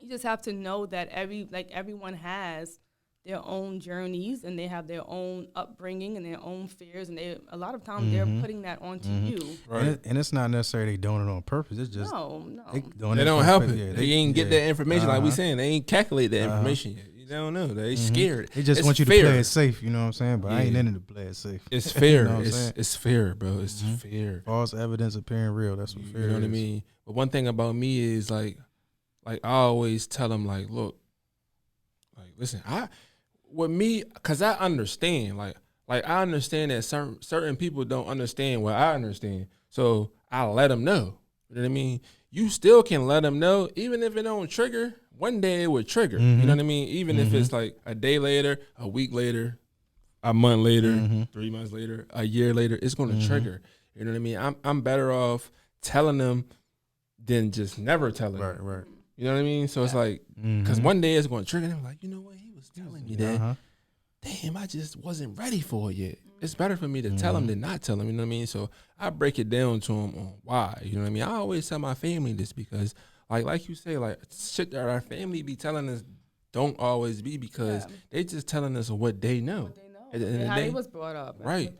you just have to know that everyone has their own journeys, and they have their own upbringing and their own fears, and a lot of times they're putting that onto you. Right. And it's not necessarily they doing it on purpose. It's just no. They don't help it. Yeah, they ain't get that information like we saying. They ain't calculate that information yet. You don't know. They scared. They just want you to play it safe. You know what I'm saying? But I ain't into the play it safe. It's fair. You know it's fair, bro. It's fair. False evidence appearing real. That's what fair is. You know what I mean? But one thing about me is like I always tell them, like, look, like, listen, with me, cause I understand, like I understand that certain people don't understand what I understand. So I let them know. You know what I mean? You still can let them know, even if it don't trigger. One day it would trigger. You know what I mean? Even if it's like a day later, a week later, a month later, 3 months later, a year later, it's going to trigger. You know what I mean? I'm better off telling them than just never telling them. Right. You know what I mean? So it's like, because one day it's going to trigger them. Like, you know what? He was telling me that. Damn, I just wasn't ready for it yet. It's better for me to tell him than not tell him. You know what I mean? So I break it down to him on why. You know what I mean? I always tell my family this because, like you say, like, shit that our family be telling us don't always be, because they just telling us what they know. And how they was brought up. Right.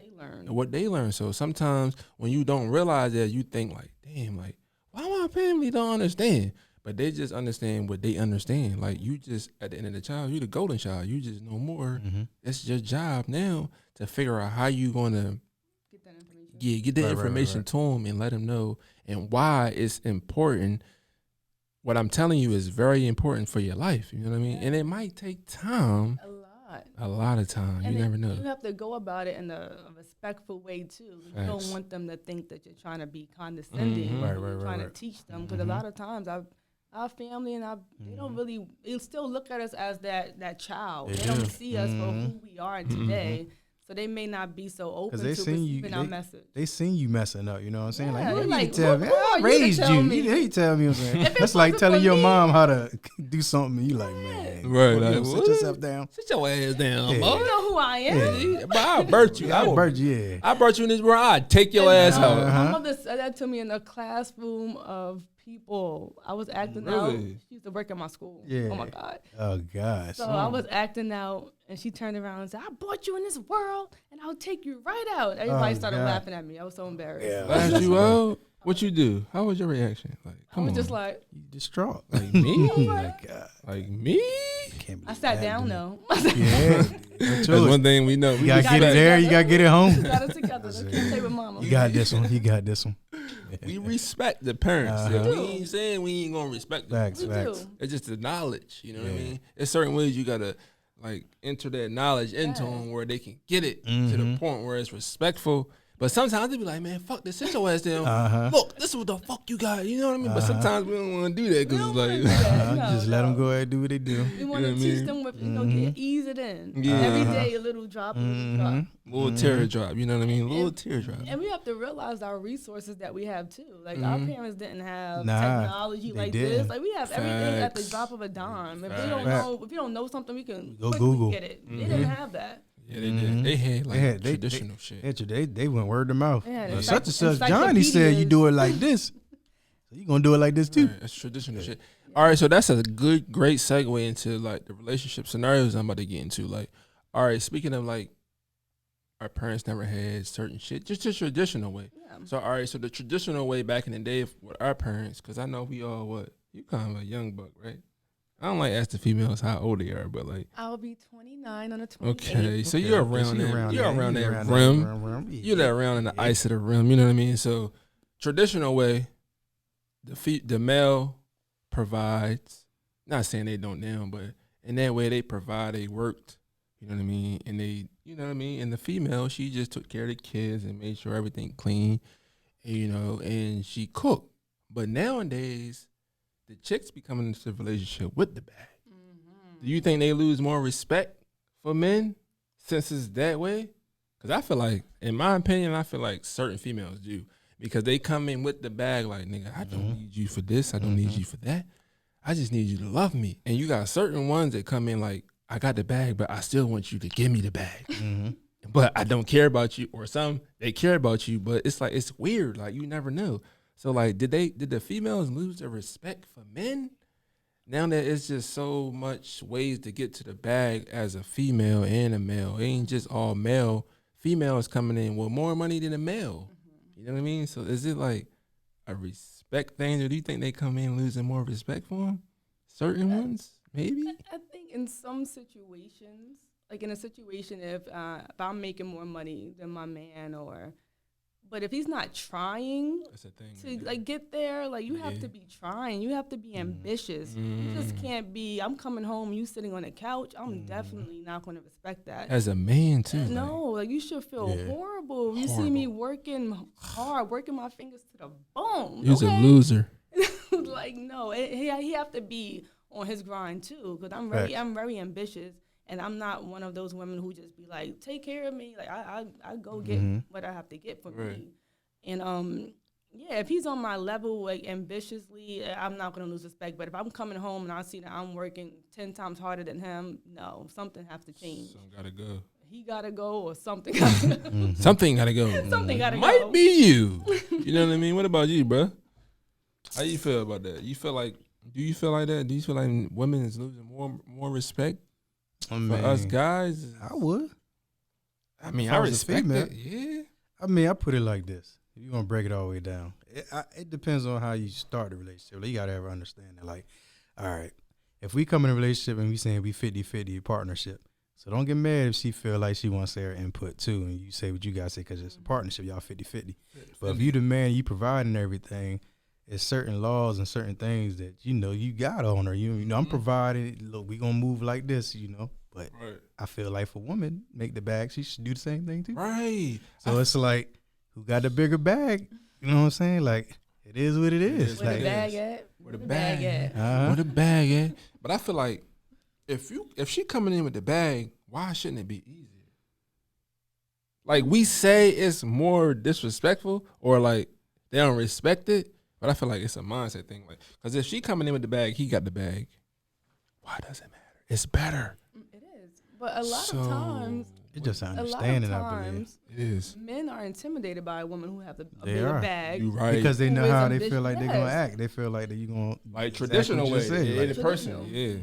What they learned. So sometimes when you don't realize that, you think like, damn, like, why my family don't understand? But they just understand what they understand. Like, you just, at the end of the child, you the golden child. You just know more. It's your job now to figure out how you going to get that information to them and let them know, and why it's important. What I'm telling you is very important for your life. You know what I mean? And it might take time. A lot of time. And you never know. You have to go about it in a respectful way too. You don't want them to think that you're trying to be condescending. You're trying to teach them, because a lot of times our family and they don't really, they still look at us as that child. They don't see us for who we are today. So they may not be so open to receiving our message. They seen you messing up, you know what I'm saying? Yeah, like, tell me, I raised you. You tell me what I'm saying. That's like telling your mom how to do something, and you like, man, right? Sit yourself down. Sit your ass down, boy. You know who I am. But I birthed you. I birthed you in this world. I'd take your ass out. My mother said that to me in a classroom of people. I was acting out. She used to work at my school. Yeah. Oh my God. Oh gosh. So I was acting out, and she turned around and said, "I brought you in this world, and I'll take you right out." Everybody started laughing at me. I was so embarrassed. Yeah. Laughed you out? What you do? How was your reaction? Like, I was just like, you distraught. Like me? Oh my God. Like me? I sat down though. Yeah. That's one thing we know. You gotta get it there. You gotta get it home. We got it together. Let's stay with mama. You got this one. You got this one. We respect the parents. We ain't saying we ain't gonna respect them. Facts. It's just the knowledge. You know what I mean? There's certain ways you gotta like enter that knowledge into them where they can get it to the point where it's respectful, But sometimes they be like, man, fuck this, sit your ass down. Look, this is what the fuck you got. You know what I mean? But sometimes we don't want to do that because it's like, just let them go ahead and do what they do. We want to teach them with, ease it in. Every day, a little drop, a little drop. Little teardrop, you know what I mean? Little teardrop. And we have to realize our resources that we have too. Like our parents didn't have technology like this. Like we have everything at the drop of a dime. If we don't know something, we can go Google. Get it. They didn't have that. Yeah, they did. They had like traditional shit. They went word to mouth. Such and such. encyclopedias. Johnny said you do it like this. So you gonna do it like this too. Right, that's traditional shit. All right, so that's a great segue into like the relationship scenarios I'm about to get into. Like, all right, speaking of like our parents never had certain shit, just the traditional way. Yeah. So all right, so the traditional way back in the day with our parents, because I know we all you kind of a young buck, right? I don't like ask the females how old they are, but like I'll be 29 on the 28th. Okay, so you're around that. You're around that rim. You're that around in the ice of the rim. You know what I mean? So traditional way, the male provides. Not saying they don't now, but in that way they provide. They worked. You know what I mean? And they, you know what I mean? And the female, she just took care of the kids and made sure everything clean. And she cooked. But nowadays, the chicks be coming into the relationship with the bag. Do you think they lose more respect for men since it's that way? Because I feel like, in my opinion, I feel like certain females do. Because they come in with the bag like, nigga, I don't need you for this. I don't need you for that. I just need you to love me. And you got certain ones that come in like, I got the bag, but I still want you to give me the bag. But I don't care about you. Or some, they care about you, but it's like, it's weird. Like, you never know. So like, did the females lose their respect for men? Now that it's just so much ways to get to the bag as a female and a male. It ain't just all male. Females coming in with more money than a male. You know what I mean? So is it like a respect thing, or do you think they come in losing more respect for them? Certain ones, maybe? I think in some situations, like in a situation if I'm making more money than my man, but if he's not trying to like get there, like you have to be trying. You have to be ambitious. You just can't be, I'm coming home, you sitting on the couch. I'm definitely not going to respect that. As a man too. No, like you should feel horrible. You see me working hard, working my fingers to the bone. You're a loser. Like no, he have to be on his grind too. Because I'm very ambitious. And I'm not one of those women who just be like, take care of me. Like I go get what I have to get for me. And if he's on my level, like ambitiously, I'm not gonna lose respect. But if I'm coming home and I see that I'm working 10 times harder than him, no, something has to change. Something gotta go. He gotta go, or something gotta go. Something gotta go. Something gotta go. Might be you. You know what I mean? What about you, bro? How you feel about that? Do you feel like that? Do you feel like women is losing more respect? For us guys, I would. I mean, I respect it. Yeah. I mean, I put it like this. If you're going to break it all the way down, it depends on how you start the relationship. Like, you got to ever understand that, like, all right, if we come in a relationship and we saying we 50-50 partnership, so don't get mad if she feel like she wants her input too, and you say what you got to say because it's a partnership, y'all 50-50. But if you the man, you providing everything, it's certain laws and certain things that, you got on her. You know, I'm providing, look, we going to move like this, But I feel like for women, make the bag, she should do the same thing too. Right. So it's like, who got the bigger bag? You know what I'm saying? Like, it is what it is. Where like, the bag at? Where the bag at? Where the bag at? But I feel like if she coming in with the bag, why shouldn't it be easier? Like, we say it's more disrespectful or like they don't respect it. But I feel like it's a mindset thing. Like, because if she coming in with the bag, he got the bag. Why does it matter? It's better. It is. But a lot of times, it's just understanding, I believe. It is. Men are intimidated by a woman who have a bigger bag. You right. Because they know how they feel like they're going to act. They feel like you're going to. Like traditional way. The person. Yeah.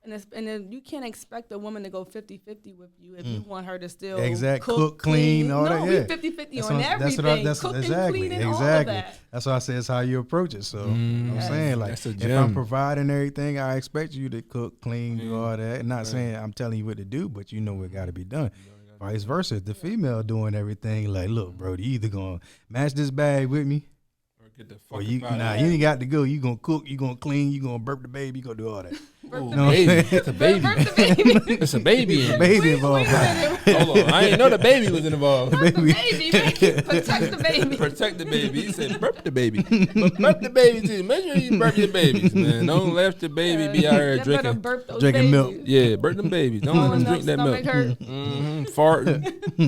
And then you can't expect a woman to go 50-50 with you if you want her to still cook, clean, all that. No, we 50-50 on everything. Cooking, cleaning, all of that. That's why I say it's how you approach it. So I'm saying, like, if I'm providing everything, I expect you to cook, clean, do all that. And not saying I'm telling you what to do, but you know what got to be done. Vice versa, the female doing everything, like, look, bro, you either gonna match this bag with me, Get the fuck Or you out you ain't got to go. You gonna cook, you gonna clean, you gonna burp the baby, you gonna do all that. Baby. It's a baby. It's a baby. Baby involved. Hold on. I ain't know the baby was involved. Protect the baby. Protect the baby. He said burp the baby. But burp the baby too. Make sure you burp your babies, man. Don't let the baby be out here drinking milk. Yeah, burp them babies. Don't let them drink that milk. Hurt. Farting,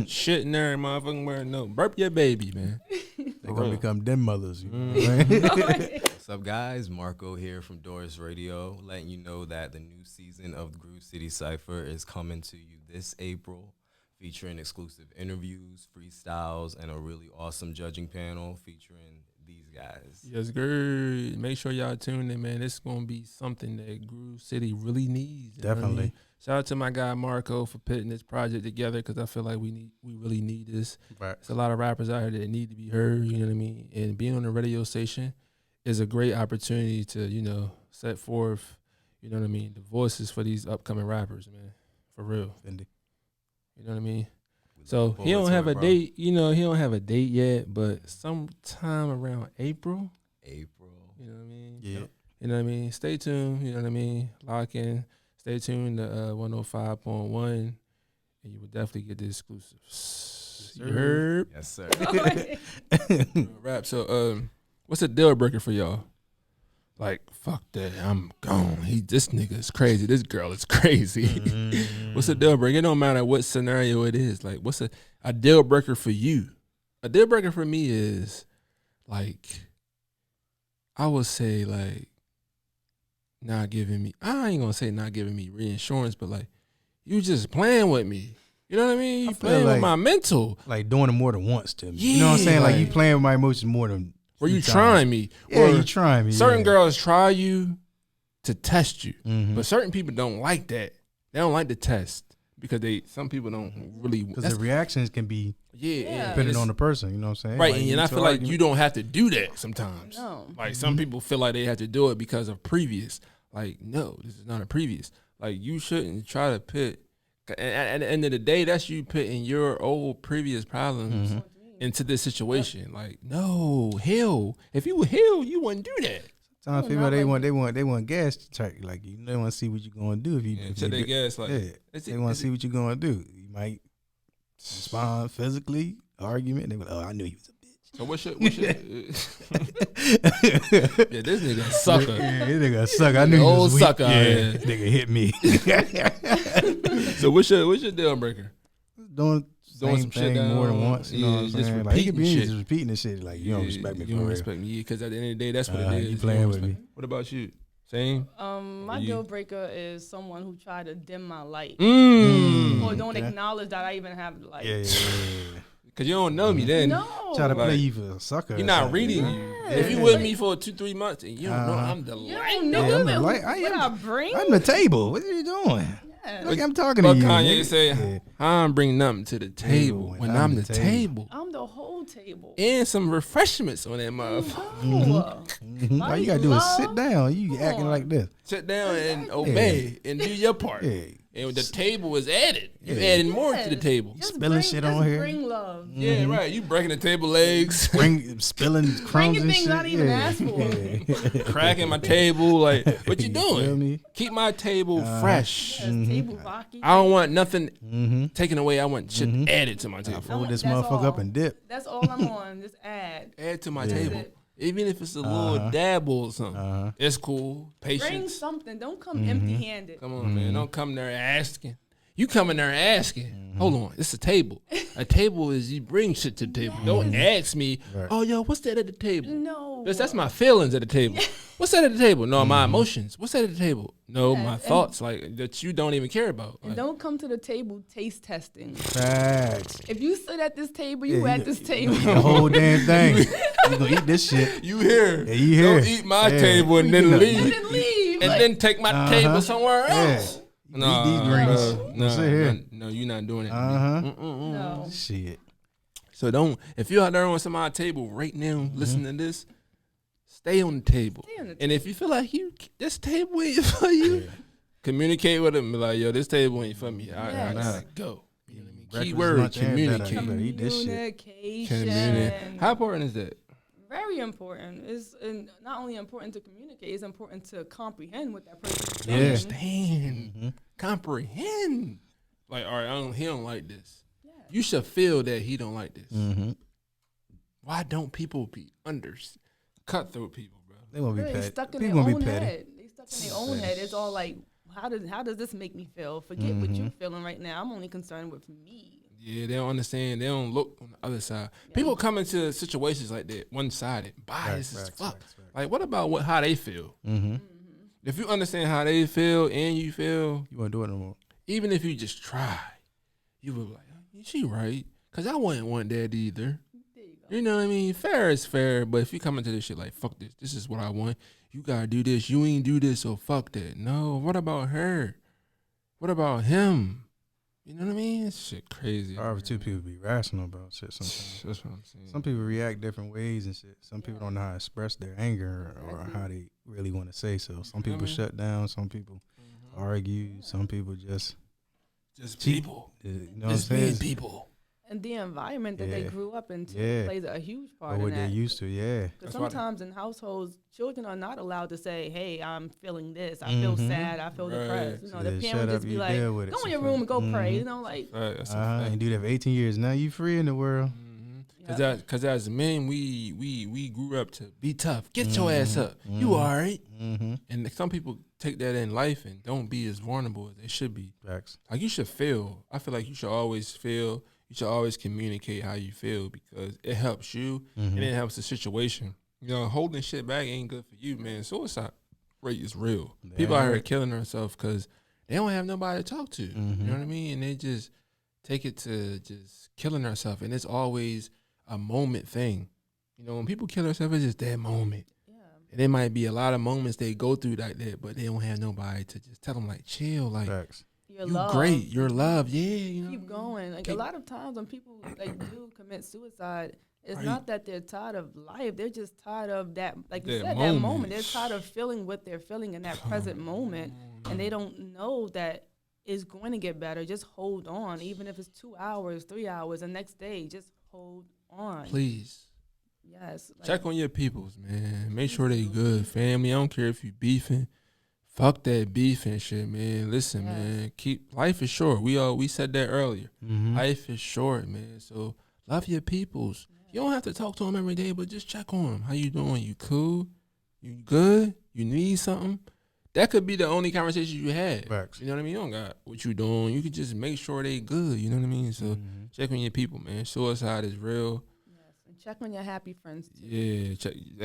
shitting there, motherfucking wearing no. Burp your baby, man. They're gonna become den mothers. You know What's up, guys? Marco here from Doris Radio, letting you know that the new season of Groove City Cipher is coming to you this April, featuring exclusive interviews, freestyles, and a really awesome judging panel featuring these guys. Yes, good. Make sure y'all tune in, man. This is gonna be something that Groove City really needs. Definitely. Shout out to my guy Marco for putting this project together, because I feel like we really need this. Right. There's a lot of rappers out here that need to be heard. You know what I mean? And being on a radio station is a great opportunity to set forth, you know what I mean, the voices for these upcoming rappers, man. For real. Fendi. You know what I mean? So he don't have a date. He don't have a date yet, but sometime around April. You know what I mean? Yeah. You know what I mean? Stay tuned. You know what I mean? Lock in. Stay tuned to 105.1, and you will definitely get the exclusives. You heard? Yes, sir. Rap. So, what's a deal breaker for y'all? Like, fuck that, I'm gone. This nigga is crazy. This girl is crazy. What's a deal breaker? It don't matter what scenario it is. Like, what's a deal breaker for you? A deal breaker for me is, like, I would say, like, not giving me, I ain't gonna say not giving me reinsurance, but like, you just playing with me. You know what I mean? You playing with my mental. Like doing it more than once to me. Yeah, you know what I'm saying? Like you playing with my emotions more than. Or you trying me. Yeah, or you trying me. Certain girls try you to test you. Mm-hmm. But certain people don't like that. They don't like the test. Because some people don't really. Because the reactions can be depending on the person, you know what I'm saying? Right, like, and I feel like you don't have to do that sometimes. No. Like some people feel like they have to do it because of previous. Like, no, this is not a previous. Like, you shouldn't try to put, at the end of the day, that's you putting your old previous problems into this situation. Like, no, hell, if you were hell, you wouldn't do that. Some people they want gas to check. Like they want to see what you're gonna do if you check their gas. Like, they want to see what you're gonna do. You might respond physically, argument. They be like, oh, I knew he was a bitch. So what's your yeah, this nigga a sucker. Yeah, this nigga a sucker. I knew he was old weak. sucker. Yeah, nigga hit me. So what's your deal breaker? Doing some thing shit down, more than once. You know what I'm just saying? Like, he could be repeating just repeating this shit. Like, you don't respect me. You don't respect me, because at the end of the day, that's what it is. You playing with me. What about you? Same. My deal breaker is someone who tried to dim my light Or don't acknowledge that I even have light. Yeah. Cause you don't know me then. No. Try to play you for a sucker. You're not reading you. If you with me for 2-3 months and you don't know I'm the light. You don't know I'm the light. I'm the table. What are you doing? Like I'm talking to you. Kanye say, I don't bring nothing to the table when I'm the table. I'm the whole table. And some refreshments on that motherfucker. All you gotta do is sit down. You acting like this. Sit down and obey and do your part. Yeah. And the table is added. You adding more to the table. Spilling shit on here. Bring love. Yeah, right. You breaking the table legs. Spilling crumbs and things shit. not even asked for. Cracking my table. Like, what you Feel doing? me? Keep my table fresh. Table rocky. I don't want nothing taken away. I want shit added to my table. Fold this That's motherfucker all. up and dip. That's all I'm on. Just add. Add to my table. Even if it's a little dabble or something. It's cool. Bring Patience. something. Don't come empty-handed. Come on, man. Don't come there asking. You come in there asking. Hold on. It's a table. A table is you bring shit to the table. Don't ask me, oh, yo, what's that at the table? No. That's my feelings at the table. What's that at the table? No, my emotions. What's that at the table? No, my thoughts, like, that you don't even care about. And Like, don't come to the table taste testing. Facts. If you sit at this table, you at this table. The whole damn thing. You gonna eat this shit. you here. Yeah, you here. Don't eat my table and then leave. Then leave. And then take my table somewhere else. No, eat these greens. Sit here. No, you're not doing it. No. Shit. So don't, if you're out there on somebody's table right now, listening to this, stay on the table. And if you feel like this table ain't for you, communicate with them. Be like, yo, this table ain't for me. I gotta go. You know what I mean? Keyword, communicate. Eat this shit. Communication. How important is that? Very important. It's not only important to communicate, it's important to comprehend what that person is Yeah. saying. Understand, comprehend. Like, all right, he don't like this. Yeah. You should feel that he don't like this. Mm-hmm. Why don't people be cutthroat people, bro? They won't be Really petty. stuck in People their gonna be own petty. head. They stuck in their own head. It's all like, how does this make me feel? Forget what you're feeling right now. I'm only concerned with me. Yeah, they don't understand. They don't look on the other side. People come into situations like that one-sided, biased as fuck. Like, what about how they feel? Mm-hmm. If you understand how they feel and you feel, You won't do it no more. even if you just try, you will be like, she right. Because I wouldn't want that either. There you go. You know what I mean? Fair is fair, but if you come into this shit like, fuck this, this is what I want. You gotta do this. You ain't do this, so fuck that. No, what about her? What about him? You know what I mean? It's shit crazy. However, two people be rational about shit sometimes. That's what I'm saying. Some people react different ways and shit. Some people don't know how to express their anger or how they really want to say so. Some people shut down. Some people argue. Some people just people. You know what I'm Just being saying? people. And the environment that they Yeah. grew up into Yeah. plays a huge Or part in what they're that. used to, yeah. Because That's why sometimes in households, children are not allowed to say, "Hey, I'm feeling this. I feel Mhm. sad. I feel Right. depressed." You know, Yeah, the shut parent up, just be you like, deal with it. "Go in your room and go pray." Mhm. You know, like Right, that's a I fact. ain't do that for 18 years. Now you free in the world. yeah. Cause as men, we grew up to be tough. Get your ass up. You all right. Mm-hmm. And some people take that in life and don't be as vulnerable as they should be. Facts. Like, you should feel. I feel like you should always feel. You should always communicate how you feel because it helps you and it helps the situation. You know, holding shit back ain't good for you, man. Suicide rate is real. People out here killing themselves because they don't have nobody to talk to. You know what I mean? And they just take it to just killing themselves. And it's always a moment thing. You know, when people kill themselves, it's just that moment. Yeah. And there might be a lot of moments they go through like that, but they don't have nobody to just tell them, like, chill, like, Facts. You're you loved. great, you're loved, yeah. You know Keep what I mean? going. Like a lot of times when people like do commit suicide, it's Right. not that they're tired of life. They're just tired of that, like you That said, that moment. moment. They're tired of feeling what they're feeling in that present moment, and they don't know that it's going to get better. Just hold on, even if it's 2 hours, 3 hours, the next day. Just hold on. Please. Yes. Like, Check on your peoples, man. Make sure they good. Family, I don't care if you beefing. Fuck that beef and shit, man. Listen, Yes. man. Life is short. We said that earlier. Mm-hmm. Life is short, man. So love your peoples. You don't have to talk to them every day, but just check on them. How you doing? You cool? You good? You need something? That could be the only conversation you had. Facts. You know what I mean? You don't got what you doing. You could just make sure they good. You know what I mean? So Mm-hmm. check on your people, man. Suicide is real. yes. And check on your happy friends too. Yeah,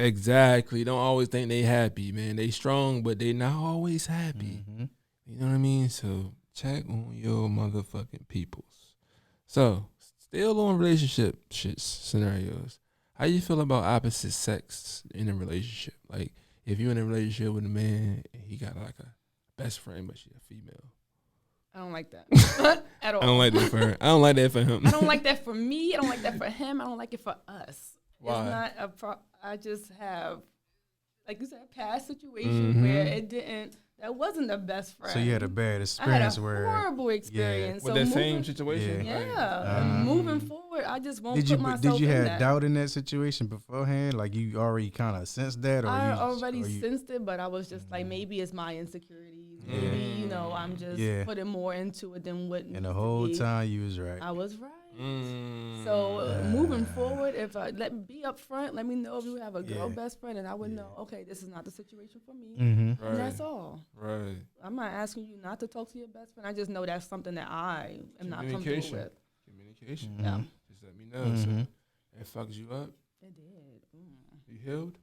exactly. Don't always think they happy, man. They strong, but they not always happy. Mm-hmm. You know what I mean? So check on your motherfucking peoples. So still on relationship shit scenarios. How you feel about opposite sex in a relationship? Like if you're in a relationship with a man and he got like a best friend, but she a female. I don't like that at all. I don't like that for her. I don't like that for him. I don't like that for me. I don't like that for him. I don't like it for us. Why? It's not a I just have, like you said, a past situation where it didn't. That wasn't the best friend. So you had a bad I had experience a where horrible experience. With so that same moving, situation? Yeah. yeah, and moving forward, I just won't did put you myself did you in have that. doubt in that situation beforehand? Like you already kind of sensed that, or I you already or you, sensed it, but I was just like, maybe it's my insecurities. Maybe I'm just putting more into it than what. and needs the to whole be. time you was right. I was right. Mm. So moving forward, if I let me be upfront, let me know if you have a girl Yeah. best friend, and I would know, okay, this is not the situation for me, Mm-hmm. Right. and that's all. Right. I'm not asking you not to talk to your best friend. I just know that's something that I am not comfortable Communication. with. Communication. Mm-hmm. Yeah, Just let me know. So it fucks you up. it did. You healed?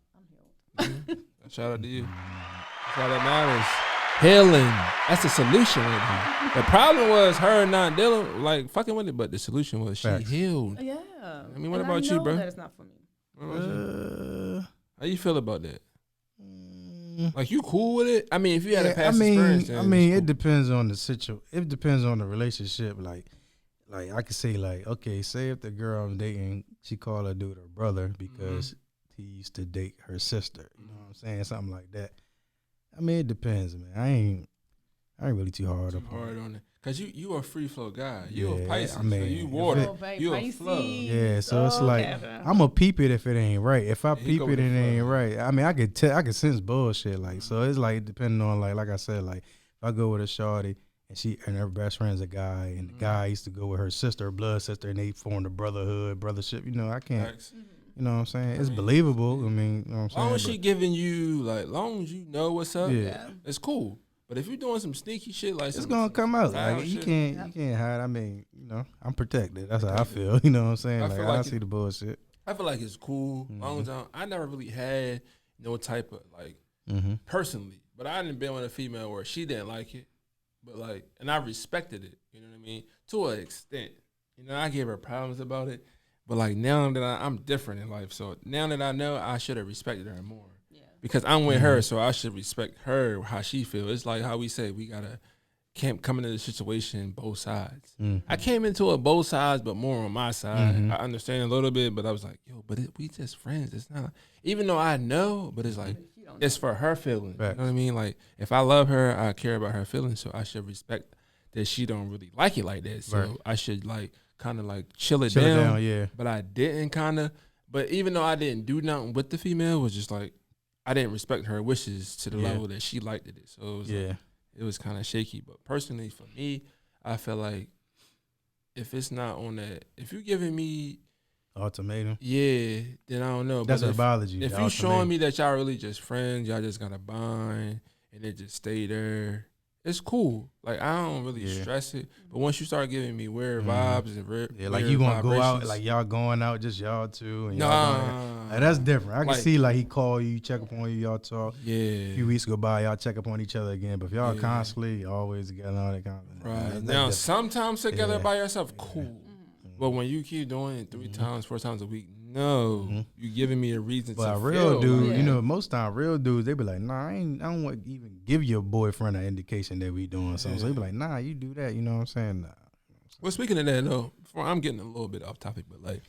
I'm healed. Shout out to you. That's all that matters. Healing. That's the solution right there. The problem was her not dealing, like fucking with it, but the solution was she Facts. healed. Yeah. I mean, what And about you, know bro? That it's not for me. What about you? Uh, How you feel about that? mm, Like, you cool with it? I mean, if you had a yeah, past experience, then it's it cool. depends on the situation. It depends on the relationship. Like I could say, like, okay, say if the girl I'm dating, she call her dude her brother because he used to date her sister. You know what I'm saying? Something like that. I mean, it depends, man. I ain't really too hard Too up on hard it. on it. Cause you a free flow guy. You a Yeah, Pisces. I mean, so you if water. Oh, right, You a Pisces. flow. Yeah, so it's Oh, like okay. I'm gonna peep it if it ain't right. If I He peep go it with and the it ain't flow. right, I mean, I could sense bullshit. Like, so it's like depending on like I said, like if I go with a shawty and her best friend's a guy, and the guy used to go with her sister, blood sister, and they formed a brothership. You know, I can't. Facts. You know what I'm saying? It's mean, believable. I mean, you know what I'm saying? Long as she But- giving you long as you know what's up, Yeah. it's cool. But if you're doing some sneaky shit like it's some- gonna some come out. foul Like you shit, can't hide. I mean, you know, I'm protected. That's how I feel. You know what I'm saying? I Like feel I like see it- the bullshit. I feel like it's cool. Long as I never really had no type of like personally, but I didn't been with a female where she didn't like it, but like, and I respected it. You know what I mean? To an extent. You know, I gave her problems about it, but like now that I'm different in life, so now that I know, I should have respected her more. Because I'm with her, so I should respect her how she feels. It's like how we say we gotta come into the situation both sides. I came into it both sides, but more on my side. I understand a little bit, but I was like, yo, but we just friends. It's not even though I know, but it's like it's for her feelings. Right. You know what I mean? Like if I love her, I care about her feelings, so I should respect that she don't really like it like that. So Right. I should like kind of like chill it Chill it down. down, yeah. But I didn't kind of. But even though I didn't do nothing with the female, it was just like I didn't respect her wishes to the level that she liked it. So it was like, it was kind of shaky. But personally, for me, I feel like if it's not on that, if you're giving me Ultimatum. then I don't know. That's But what bothers you. if the you showing ultimatum. me that y'all really just friends, y'all just got to bind and it just stay there, it's cool. Like I don't really stress it. But once you start giving me weird vibes and like you gonna go out, like y'all going out, just y'all two, and y'all going out. Like, that's different. I can see like he call you, check up on you, y'all talk. A few weeks go by, y'all check up on each other again. But if y'all constantly always together, all that kind of right. that's Now different. sometimes together by yourself, cool. But when you keep doing it 3 times, 4 times a week, no, you giving me a reason But to a real feel dude, like, you know, most time real dudes, they be like, nah, I don't want to even give your boyfriend an indication that we doing something. So they be like, nah, you do that. You know what I'm saying? Nah. Well, speaking of that, though, I'm getting a little bit off topic, but like,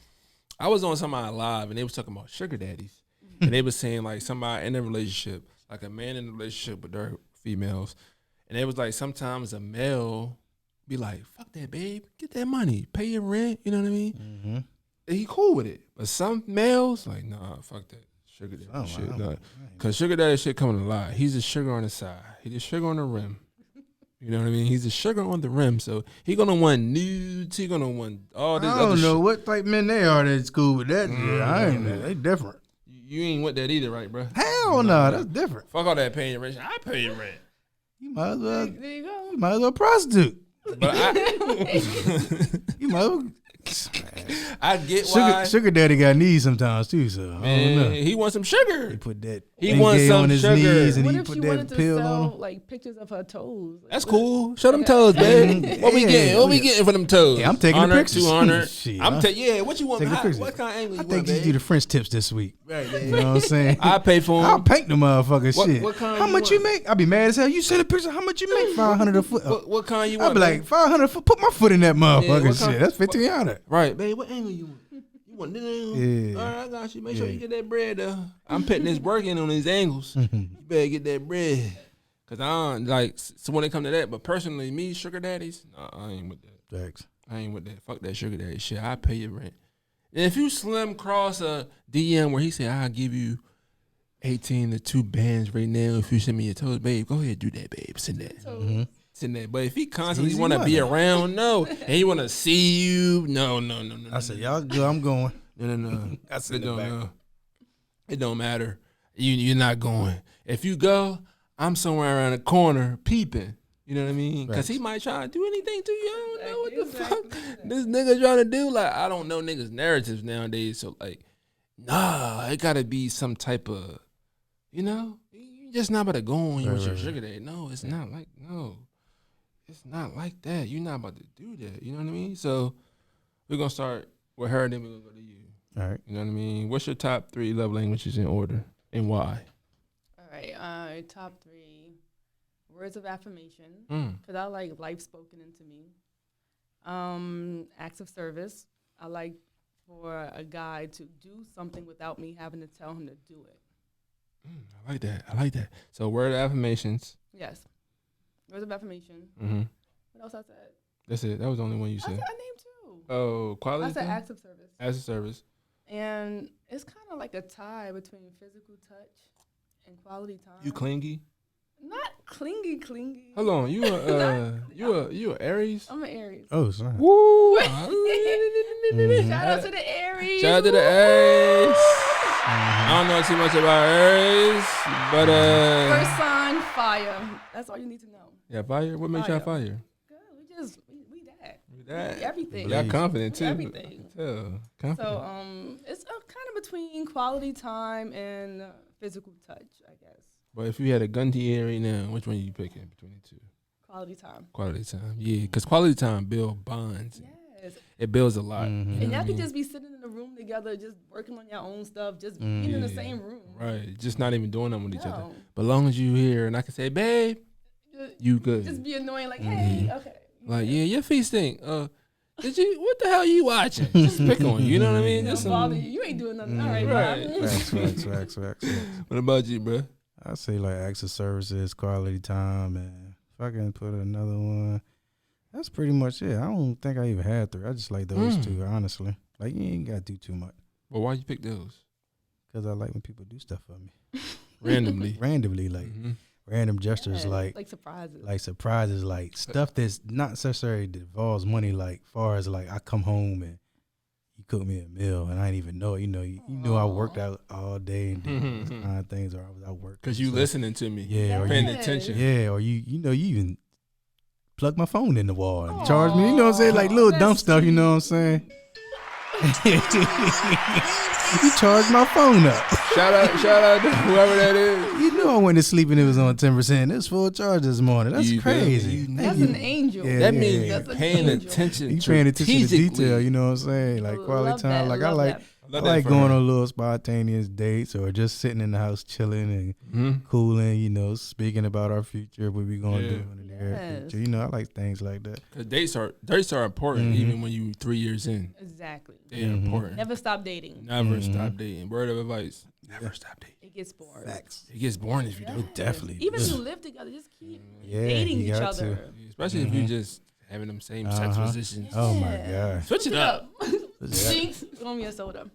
I was on somebody live and they was talking about sugar daddies, and they was saying like somebody in a relationship, like a man in a relationship with their females, and it was like sometimes a male be like, fuck that, babe, get that money, pay your rent, you know what I mean? And he cool with it, but some males like, nah, fuck that sugar daddy shit, nah. Cause sugar daddy shit coming a lot. He's a sugar on the side, he the sugar on the rim. You know what I mean? He's a sugar on the rim, so he gonna want nudes. He gonna want all this. I other don't know shit. what type men they are that's cool with that. Yeah, I ain't know. They different. You ain't with that either, right, bro? Hell no, that's different. Fuck all that paying your rent. I pay your rent, You might as well, There you go. you might as well prostitute. but You might as well. I get why. Sugar daddy got knees sometimes too, so I don't know. Man, he wants some sugar. He put that He wants Bengay some on his sugar. knees and What he if put she that wanted to pill on sell him. like pictures of her toes? Like, That's what- cool. Show them toes, babe. What we Yeah, getting? What we yeah. getting for them toes? Yeah, I'm taking the 100, pictures. 200. Shit, I'm huh? yeah. What you want? Taking the pictures. What kind of angle I you think want, you do babe? the French tips this week. Right, You know what I'm saying? I pay for I'll them. paint the motherfucker What- shit. what kind how you much you want? make? I'll be mad as hell. You send a picture. How much you make? 500 a foot. What kind you I'll want? be babe? like 500 a foot. Put my foot in that motherfucker what kind- shit. That's 1500. Right, babe. What angle you want? You want this angle? Yeah. All right, I got you. Make sure Yeah. you get that bread though. I'm putting this work in on these angles. You better get that bread. Cause I don't like so when it come to that. But personally, me sugar daddies, nah, I ain't with that. Thanks. I ain't with that. Fuck that sugar daddy shit. I pay your rent. And if you slim cross a DM where he say I'll give you 18 to 2 bands right now if you send me your toes, babe, go ahead do that, babe. Send that. Send that. But if he constantly Easy want to be money. around, no, and he want to see you, no. I said, y'all good. I'm going. No. That's It in the don't back. know. It don't matter. You're not going. If you go, I'm somewhere around the corner peeping. You know what I mean? Because he might try to do anything to you. I don't know what the fuck this nigga trying to do. Like, I don't know niggas' narratives nowadays. So, like, nah, it got to be some type of, you know? You just not about to go on with your sugar daddy. No, it's not like, no. It's not like that. You're not about to do that. You know what I mean? So, we're going to start with her, then we're going to go to you. All right. You know what I mean? What's your top 3 love languages in order and why? All right. Top 3 words of affirmation, Mm. because I like life spoken into me. Acts of service. I like for a guy to do something without me having to tell him to do it. I like that. So word of affirmations. Yes. Words of affirmation. Mm-hmm. What else I said? That's it. That was the only one you I said. said a name too. Oh, quality I said time? acts of service. As a service. And it's kind of like a tie between physical touch and quality time. You clingy? Not clingy. Hold on. You a Aries? I'm an Aries. Oh, sorry. Woo! Shout out to the Aries. Shout out to the Aries. I don't know too much about Aries, but First sign, fire. That's all you need to know. yeah, fire. What makes y'all fire? Good. We that. That Everything. y'all confident too. Everything. Confident. So it's kind of between quality time and physical touch, I guess. But if you had a gun to your head right now, which one are you picking between the two? Quality time. Quality time, yeah, because quality time builds bonds. Yes. It builds a lot. Mhm. You know And what y'all I can mean? just be sitting in a room together, just working on your own stuff, just being in the Yeah. same room. Right, just not even doing them with each other. No. But long as you here and I can say, babe, you good. Just be annoying, like, hey, okay. Like, yeah, your feet stink. Did you? What the hell are you watching? Just pick on you. You know what I mean? Don't Just some- bother you. You ain't doing nothing. All right, Right. bye. Facts. What about you, bro? I say like acts of services, quality time, and if I can put another one, that's pretty much it. I don't think I even had three. I just like those two, honestly. Like you ain't gotta do too much. But why you pick those? Because I like when people do stuff for me. Randomly. like Mhm. random gestures, Yeah, like surprises. like stuff that's not necessarily that involves money. Like far as like I come home and you cook me a meal and I didn't even know it. You know I worked out all day and did those kind of things, or I was out working. Cause you listening to me. Yeah, or Paying Yes. attention. Yeah, or you even plug my phone in the wall and charge me. You know what I'm saying? Like little That's dumb stuff. You know what I'm saying? You charged my phone up. Shout out to whoever that is. You knew I went to sleep and it was on 10%. It was full charge this morning. That's You feel me? crazy. You Thank That's you. an angel. Yeah, That yeah, means yeah. you're That's an paying angel. attention. You paying attention to strategically. detail, you know what I'm saying? Like quality Love time. that, Like I love like that. Love I that like for going her. on little spontaneous dates or just sitting in the house chilling and Mhm. cooling, you know, speaking about our future, what we gonna Yeah. do in the near Yes. future. You know, I like things like that. Cause dates are important Mhm. even when you 3 years in. Exactly. They are Mhm. important. Never stop dating. Never Mhm. stop dating. Word of advice. Never stop dating. It gets bored. It gets boring if you don't. Yes. definitely Even if does. you live together, just keep Yeah, dating you each got to. other. Especially if you just having them same sex Uh-huh. positions. Oh my Yeah. God. Switch it up. Jinx, throw me a soda.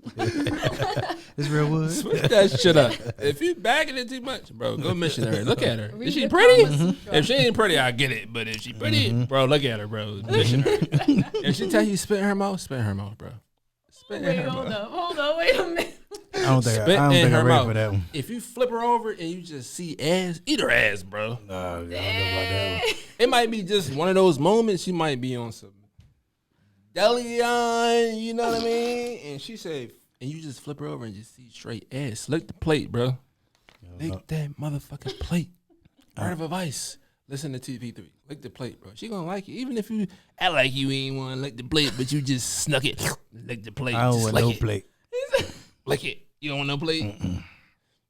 It's real wood. Switch that shit up. If you bagging it too much, bro, go missionary. Look at her. Is Read she the pretty? comments. If she ain't pretty, I get it. But if she pretty, bro, look at her, bro. Missionary. If she tell you spit in her mouth, bro. Spit in Wait, her hold mouth. up, wait a minute. I don't think Spit I'm in her ready mouth. for that one. If you flip her over and you just see ass, eat her ass, bro. No, I don't know about that one. It might be just one of those moments she might be on some deli on, you know what I mean? And she said, and you just flip her over and just see straight ass. Lick the plate, bro. Lick that motherfucking plate. Word of advice. Listen to TV3. Lick the plate, bro. She gonna like it. Even if you act like you ain't want to lick the plate, but you just snuck it. Lick the plate. I don't Just want lick no it. plate. Lick it. You don't want no plate?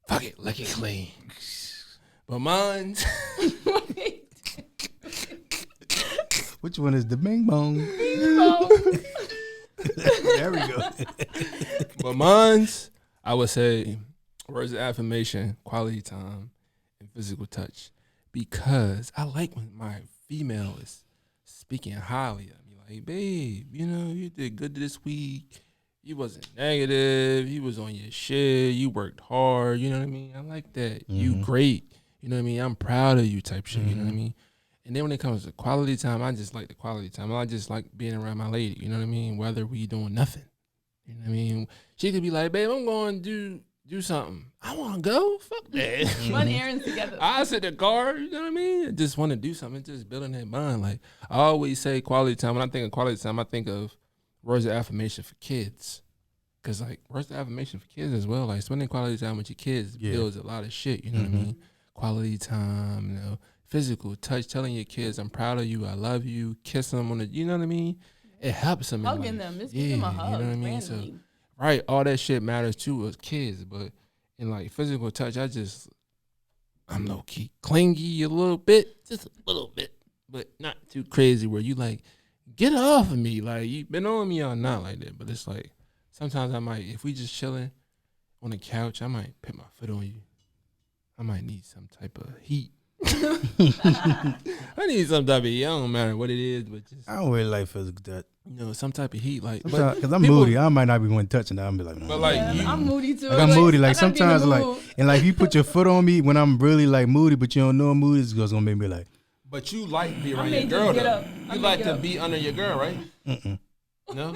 Fuck it. Lick it clean. But mine, Which one is the bing bong? There we go. but mine's, I would say, words of affirmation, quality time, and physical touch. Because I like when my female is speaking highly of me. Like, babe, you know, you did good this week. You wasn't negative. You was on your shit. You worked hard. You know what I mean? I like that. You great. You know what I mean? I'm proud of you type shit. You know what I mean? And then when it comes to quality time, I just like the quality time. I just like being around my lady. You know what I mean? Whether we doing nothing. You know what I mean? She could be like, babe, I'm going to do something. I want to go. Fuck that. Run errands together. I sit in the car, you know what I mean? I just want to do something, just building that bond. Like, I always say quality time. When I think of quality time, I think of words of affirmation for kids. Because, like, words of affirmation for kids as well. Like, spending quality time with your kids builds a lot of shit, you know what I mean? Quality time, you know, physical touch, telling your kids, I'm proud of you, I love you, kiss them on the, you know what I mean? It helps them. Hugging them. Just give them a hug. You know what I mean? Randomly. So, right, all that shit matters too as kids, but in like physical touch, I'm low key clingy a little bit, just a little bit, but not too crazy where you like, get off of me. Like, you been on me or not like that, but it's like, sometimes I might, if we just chilling on the couch, I might put my foot on you. I might need some type of heat. I need some type of heat. It don't matter what it is, but just I don't really like physical touch. some type of heat. Like, Because I'm people- moody. I might not be one touching that. I'm be like, But like Yeah, you, I'm moody too. like I'm moody. Like I gotta be in the sometimes, like, mood. and like you put your foot on me when I'm really like moody, but you don't know I'm moody, it's gonna make me like, but you like to be around may your just girl get though. up. I You may like get to up. be under your girl, right? No.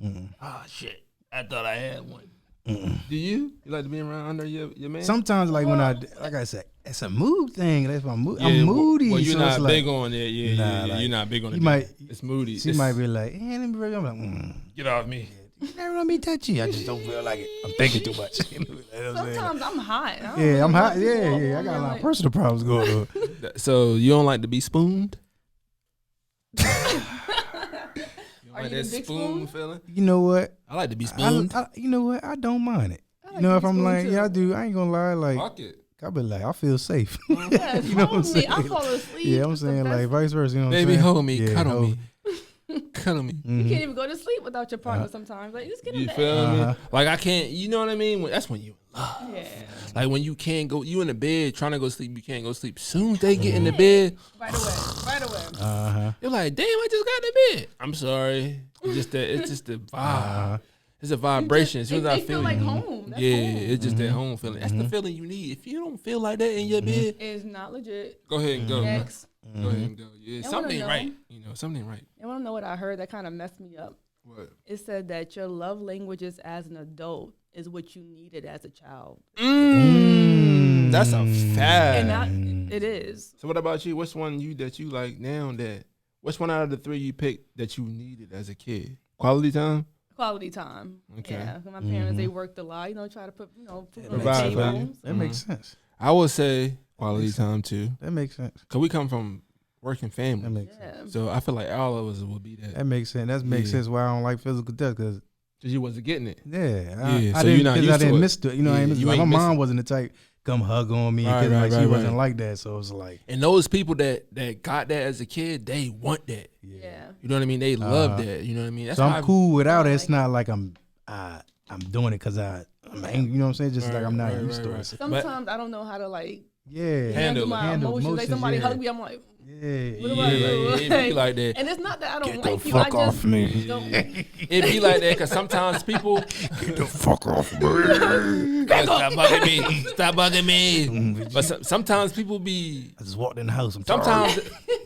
Mm-mm. Ah shit! I thought I had one. Do you? You like to be around under your man? sometimes like when like I said, it's a mood thing. That's my mood. Yeah, I'm moody. Well, you're so not it's like, big on it. Yeah, Nah, yeah. like, You're not big on it. you might- It's moody. She It's- might be like, hey, let me break. I'm like, get off me. you never let me touch you. I just don't feel like it. I'm thinking too much. You know what I'm saying? Sometimes I'm hot. I don't Yeah, really I'm want hot. people Yeah, all yeah. I over got a me, lot of like- personal problems going on. So you don't like to be spooned? Are Like you that the big spoon spoon? feeling? You know what? I like to be spooned. You know what? I don't mind it. I You like know, to if be I'm spooned like, too. yeah, I do. I ain't gonna lie. Like, Fuck it. I be like, I feel safe. Yeah, You know what I'm hold me. I saying? fall asleep. Yeah, I'm It's the saying best like vice versa. You know what Baby, I'm saying? hold me, Yeah, cuddle hold- me, cuddle me. You can't even go to sleep without your partner sometimes. Like, just get in You bed. feel Uh-huh. me? Like I can't. You know what I mean? That's when you love. Yeah. Like when you can't go. You in the bed trying to go sleep. You can't go sleep. Soon as they get in the bed, Right away. Right away. Uh-huh. you're like, damn, I just got in the bed. I'm sorry. It's just that. It's just the vibe. Uh-huh. It's a vibration. As soon as I They feel like you. home. That's Yeah, home. it's just that home feeling. That's the feeling you need. If you don't feel like that in your bed, It's not legit. go ahead and go. Next. Go ahead and go. Yeah, wanna something know. right. You know, something right. You want to know what I heard that kind of messed me up? What? It said that your love languages as an adult is what you needed as a child. That's a fact. And it is. So what about you? What's one that you like now? What's one out of the three you picked that you needed as a kid? Quality time. Quality time. Okay. Yeah. 'Cause my parents, they worked a lot. You know, try to put, food on the Provide table. value. That makes sense. I would say quality time too, That makes sense. cause we come from working That family. makes sense. Yeah. So I feel like all of us would be that. That makes sense. That makes Yeah. sense why I don't like physical touch. Cause Cause you wasn't getting it. yeah, Yeah, I so you're didn't. not 'Cause used I to didn't it. miss it. You know, Yeah, I ain't miss you like, my ain't miss mom it. wasn't the type come hug on me. Right, 'Cause, right, like right, she wasn't right. like that. So it was like, And those people that got that as a kid, they want that. Yeah. You know what I mean? They love Uh-huh. that. You know what I mean? That's so how I'm cool without it. I It's like not like I'm doing it because I'm angry. You know what I'm saying? Just like I'm not Right, used right, to right. it. Sometimes I don't know how to like Yeah, Handle my handle emotions. Like somebody yeah. hug me, I'm like, Yeah, what do I do? Yeah, it be like that. And it's not that I don't the like you. fuck I just off me. don't. It be like that because sometimes people Get the fuck off me. stop bugging me, stop bugging me. But sometimes people be I just walked in the house. I'm sometimes,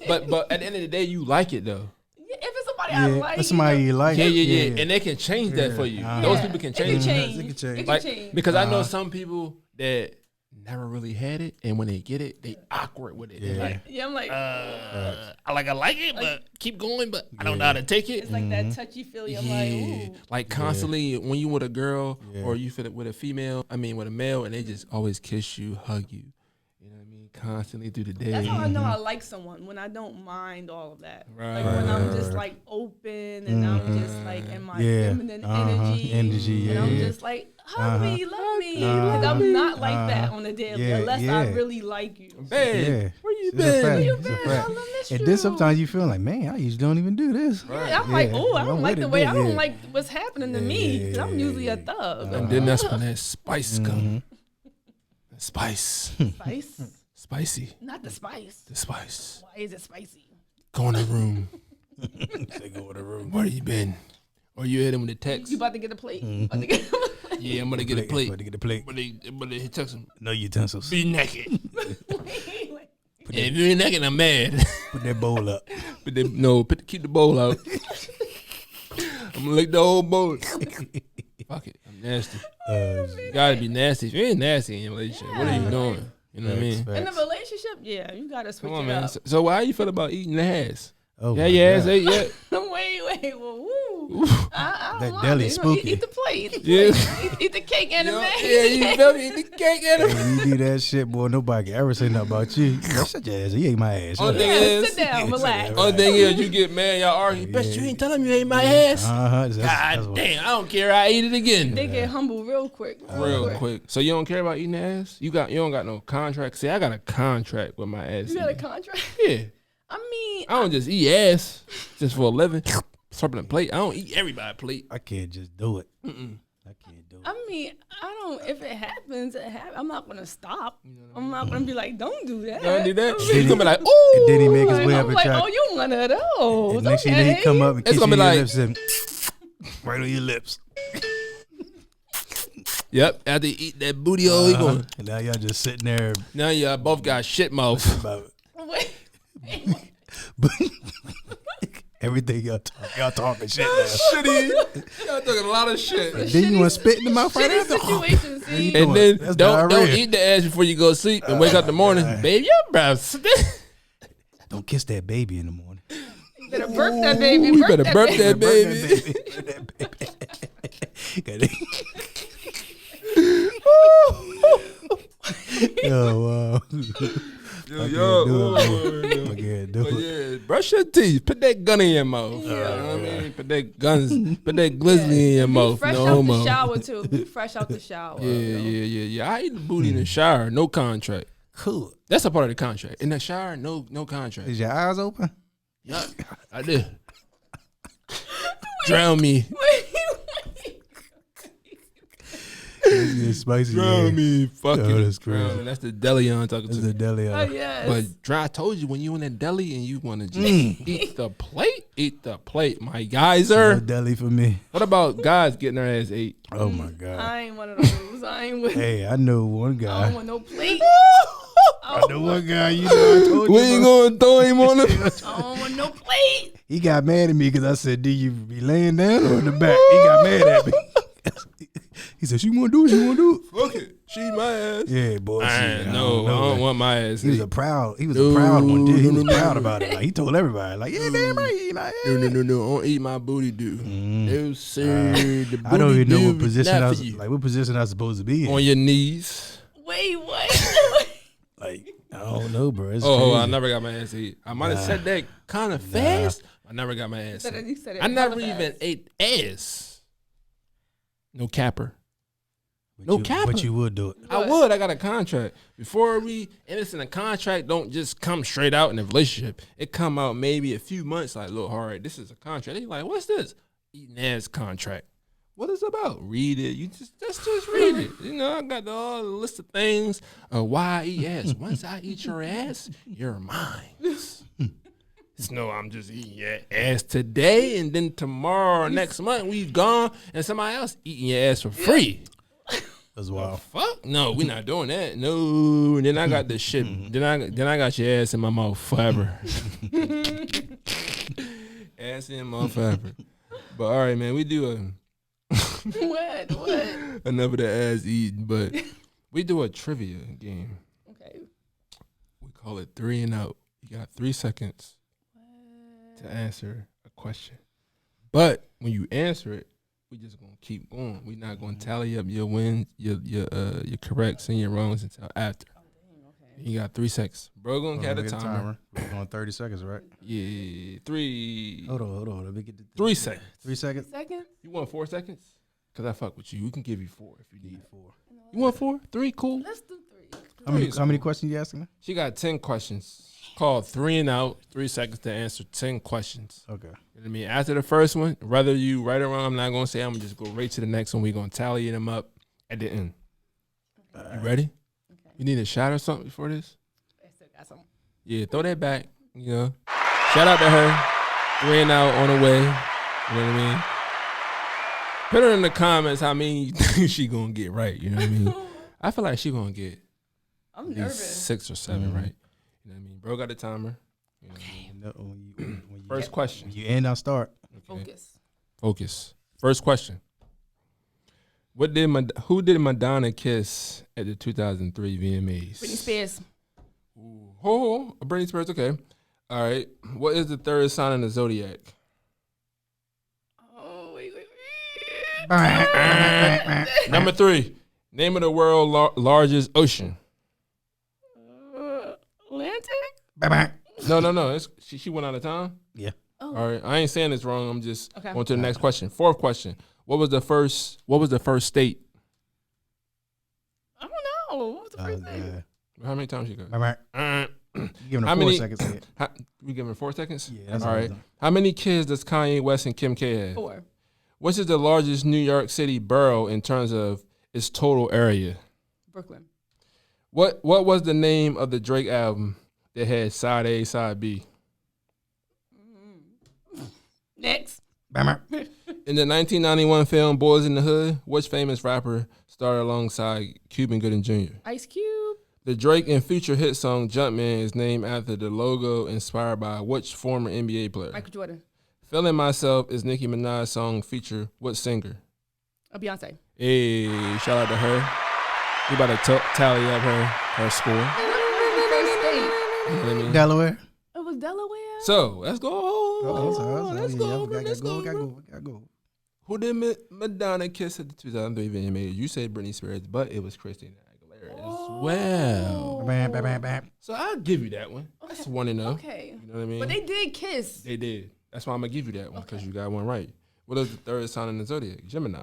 but at the end of the day, you like it though. If it's somebody I yeah, like, that's somebody you like. Yeah, and they can change that for you. Yeah. Those people can It can change. change. It can change. It can Like change. because I know some people that never really had it, and when they get it, they awkward with it. They're Yeah. like, Yeah, I'm like, I like it, but keep going, but I don't know how to take it. it's like that touchy feely. I'm like, ooh. Like constantly when you with a girl Yeah. or you feel it with a female, with a male, and they just always kiss you, hug you. You know what I mean? Constantly through the day. That's how I know I like someone, when I don't mind all of that. Right. Like when I'm just like open and I'm just like in my Yeah. feminine Energy, and I'm yeah. just like, hug me, love me. Uh-huh. Because I'm not like that on the daily Yeah, unless I yeah. really like you. Babe, Yeah. where you It's a been? fact. You It's a been? fact. I miss And you. then sometimes you feel like, man, I usually don't even do this. Yeah, I'm like, Yeah. oh, I I'm don't like with the it way, then, I don't yeah. like what's happening to me. Because I'm usually a thug. And then that's when that spice come. Mm-hmm. That spice. Spice? Spicy. Not the spice. The spice. Why is it spicy? Go in the room. They go in the room. Where you been? Or you hit him with a text. You about to get a plate? You about to get a plate? Yeah, I'm gonna get a plate. About to get a plate. But they text him. No utensils. Be naked. Wait. And if you're naked, I'm mad. Put that bowl up. But keep the bowl out. I'm gonna lick the whole bowl. Fuck it, I'm nasty. You gotta be nasty. If you ain't nasty in your relationship, what are you doing? You know what I mean? In a relationship, yeah, you gotta switch Come on, it man. up. So how you feel about eating the ass? Oh, Yeah, my your ass God. ate yet? Wait, well, woo. I That don't mind deli it. spooky. Eat the plate. Eat the, Yeah. plate. Eat the cake and the Yeah, man. you feel me? Eat the cake and the Hey, you do that shit, boy. Nobody can ever say nothing about you. Man, shut your ass. You ate my ass. Only Shut thing up. is, Sit down, relax. only thing is, you get mad, y'all argue. Bet you ain't telling me you ate my ass. Uh-huh. God damn, I don't care. I eat it again. They get humble real quick. Real quick. So you don't care about eating the ass? You don't got no contract. See, I got a contract with my ass. You got a eating. contract? Yeah. I mean, I don't just eat ass just for a living. Serving a plate. I don't eat everybody's plate. I can't just do it. I can't do it. I mean, I don't. If it happens, it happens. I'm not gonna stop. I'm not gonna be like, don't do that. Don't do that. I He's mean, gonna be like, ooh. And then he make his way up I'm and like, try. oh, you one of those. And next thing you know, he come up and It's kiss gonna you be on like- your lips and right on your lips. Yep. After he eat that booty hole, he going. And now y'all just sitting there. Now y'all both got shit mouth. About Wait. everything y'all talking shit now. Shitty. Y'all talking a lot of shit. And then you want to spit in the mouth right Shitty after. situation, see? And then That's don't diarrhea. eat the ass before you go to sleep and wake up in the morning. Baby, your breath stink. Don't kiss that baby in the morning. You better burp that baby. You better burp baby. that baby. Yo, wow. Yo, I can't do But it. yeah, brush your teeth. Put that gun in your mouth. You know what I mean? Put that glizzly in your mouth. Fresh No out homo. the shower too. Be fresh out the shower. Yeah. I eat the booty in the shower. No contract. Cool. That's a part of the contract. In the shower, no contract. Is your eyes open? Yeah, I did. Drown me. It's spicy. Drown me. Fuck Oh, it. that's crazy. Drown. That's the deli I'm talking This is to. a deli. Oh yes. But I told you, when you in that deli and you want to just eat the plate, my geyser. No deli for me. What about guys getting their ass ate? Oh my god. I ain't one of those. I ain't with. Hey, I know one I don't guy. want no plate. I know one guy. You know, I told you. We ain't about. gonna throw him on the. I don't want no plate. He got mad at me because I said, "Do you be laying down or in the back?" He got mad at me. He said, "She want to do it. She want to do it." Fuck it. She my ass. Yeah, boy. I shit, no, I don't man. want my ass. He was ate. a proud. He was No, a proud one, dude. He no, was no, proud no. about it. Like he told everybody, like, "Yeah, damn right." He like, No, yeah. I don't eat my booty do. No, sir. The I don't booty even know do what is position not I for was you. like. What position I was supposed to be in? On your knees. Wait, what? Like I don't know, bro. It's Oh, I crazy. never got my ass ate. I might have said that kind of fast. I never got my ass ate. You said it I never hella even fast. ate ass. No capper. But no you, capper. But you would do it. I would. I got a contract. Before we, and it's in a contract, don't just come straight out in a relationship. It come out maybe a few months, like, look, all right, this is a contract. They like, what's this? Eating ass contract. What is it about? Read it. You just read it. You know, I got all the list of things of why I eat ass. Once I eat your ass, you're mine. It's no, I'm just eating your ass today, and then tomorrow or next month we gone, and somebody else eating your ass for free. That's wild. Fuck no, we not doing that. No, and then I got this shit. Then I got your ass in my mouth forever. Ass in my mouth forever. But all right, man, we do What? enough of the ass eating, but we do a trivia game. Okay. We call it 3 and Out. You got 3 seconds to answer a question. But when you answer it, we just gonna keep going. We're not gonna tally up your wins, your corrects and your wrongs until after. You got 3 seconds. Bro gonna count a timer. We're going 30 seconds, right? Yeah, 3. Hold on. Let me get the 3 seconds. 3 seconds. Second? You want 4 seconds? Cause I fuck with you. We can give you 4 if you need. 4. You want 4? 3, cool. Let's do 3. How many questions you asking? She got 10 questions. Called 3 and Out. 3 seconds to answer 10 questions. Okay. You know what I mean? After the first one, whether you right or wrong, I'm not gonna say. I'm gonna just go right to the next one. We're gonna tally them up at the end. You ready? Okay. You need a shot or something before this? I still got some. Yeah, throw that back. You know, shout out to her. 3 and Out on the way. You know what I mean? Put her in the comments how many you think she gonna get right. You know what I mean? I feel like she gonna get I'm at least nervous. 6 or 7 right. You know what I mean? Bro got the timer. You know what I mean? No, when you First question. when you end, I'll start. Okay. Focus. Focus. First question. Who did Madonna kiss at the 2003 VMAs? Britney Spears. Ooh. Oh, Britney Spears. Okay. All right. What is the third sign in the zodiac? Oh, wait. Number 3. Name of the world's largest ocean. Atlantic? No. She went out of time. Yeah. Oh. All right. I ain't saying this wrong. I'm just Okay. going to the next question. 4th question. What was the first state? I don't know. What was the first thing? How many times you got? You giving How her 4 many- seconds. We giving 4 seconds? Yeah, that's All right. How many kids does Kanye West and Kim K have? 4. Which is the largest New York City borough in terms of its total area? Brooklyn. What was the name of the Drake album that had side A, side B? Next. In the 1991 film Boys in the Hood, which famous rapper starred alongside Cuban Gooding Jr.? Ice Cube. The Drake and Future hit song Jumpman is named after the logo inspired by which former NBA player? Michael Jordan. Feeling Myself is Nicki Minaj's song feature what singer? Beyonce. Hey, shout out to her. We about to tally up her score. First state. You know what I mean? Delaware. It was Delaware. So let's go. Let's go. Let's go. Who did Madonna kiss at the 2003 VMAs? You said Britney Spears, but it was Christina Aguilera as well. Bam, bam, bam, bam. So I'll give you that one. That's 1-0. Okay. You know what I mean? But they did kiss. They did. That's why I'm gonna give you that one because you got one right. What is the third sign in the zodiac? Gemini.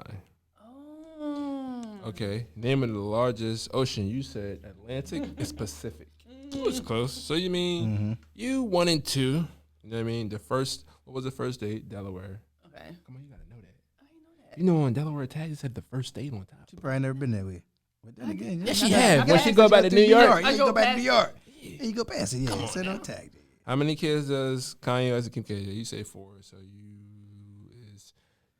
Oh. Okay. Name of the largest ocean. You said Atlantic. It's Pacific. It was close. So you mean you 1 and 2. You know what I mean? What was the first date? Delaware. Okay. Come on, you gotta know that. I didn't know that. You know when Delaware tag it said the first date on top. She probably never been that way. But then again, Yes, she have. When she go back to New York. Yeah, you go back to New York. Yeah. Yeah, you go past it. Yeah, set on tag. How many kids does Kanye has to Kim K? You say 4, so you is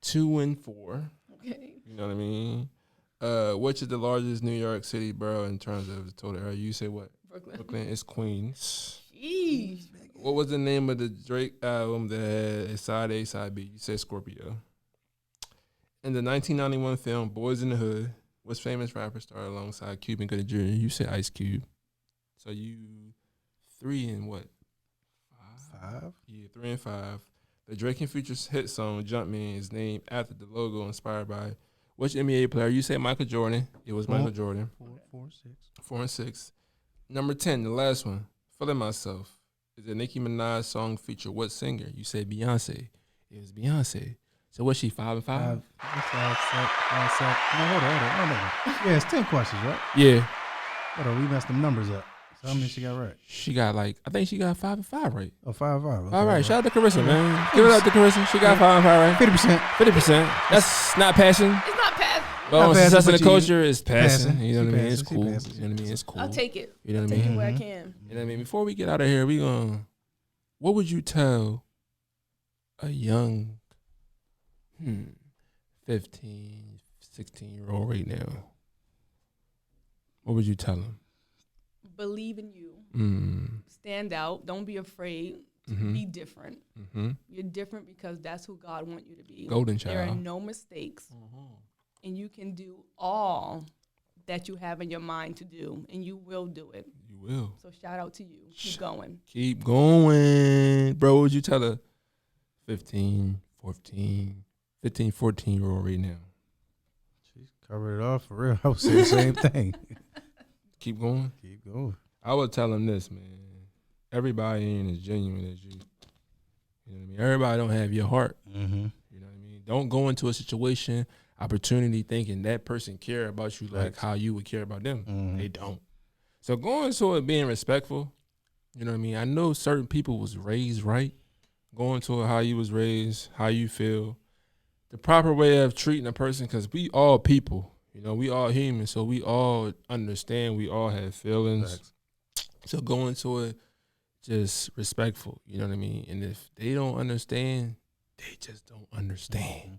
2 and 4. Okay. You know what I mean? Which is the largest New York City borough in terms of the total area? You say what? Brooklyn is Queens. Jeez. What was the name of the Drake album that had a side A, side B? You said Scorpio. In the 1991 film Boys in the Hood, which famous rapper starred alongside Cuban Gooding Jr.? You said Ice Cube. So you 3 and what? 5. Yeah, 3 and 5. The Drake and Future's hit song Jumpman is named after the logo inspired by which NBA player? You say Michael Jordan. It was Michael Jordan. 4, 6. 4 and 6. Number 10, the last one. Feeling Myself. Is a Nicki Minaj song feature what singer? You said Beyonce. It was Beyonce. So was she 5 and 5? 5, 5, 6. No, hold on. Yeah, it's 10 questions, right? Yeah. Hold on, we messed them numbers up. So how many she got right? She got I think she got 5 and 5 right. Oh, 5, 5. Okay, All right, shout out to Karissa, man. Give it up to Karissa. She got 5 and 5 right. 50%. 50%. That's not passion. It's not passed. But Not on passing, success in but the you- culture is passing. passing. You know what I She mean? It's passing, she cool. passing, You know what I mean? It's cool. I'll take it. You know what I Take mean? it where I can. You know what I mean? Before we get out of here, what would you tell a young 15, 16-year-old right now? What would you tell them? Believe in you. Mm. Stand out. Don't be afraid to Mhm. be different. Mm-hmm. You're different because that's who God wants you to be. Golden There are child. no mistakes. And you can do all that you have in your mind to do, and you will do it. You will. So shout out to you. Keep going. Keep going. Bro, what would you tell a 15, 14-year-old right now? She's covered it all for real. I would say the same thing. Keep going. Keep going. I would tell them this, man. Everybody ain't as genuine as you. You know what I mean? Everybody don't have your heart. Mm-hmm. You know what I mean? Don't go into a situation, opportunity, thinking that person care about you like Facts. how you would care about them. Mhm. They don't. So going to it being respectful, you know what I mean? I know certain people was raised right. Going to it how you was raised, how you feel. The proper way of treating a person, because we all people. You know, we all human, so we all understand. We all have feelings. Facts. So go into it just respectful, you know what I mean? And if they don't understand, they just don't understand. Mm-hmm.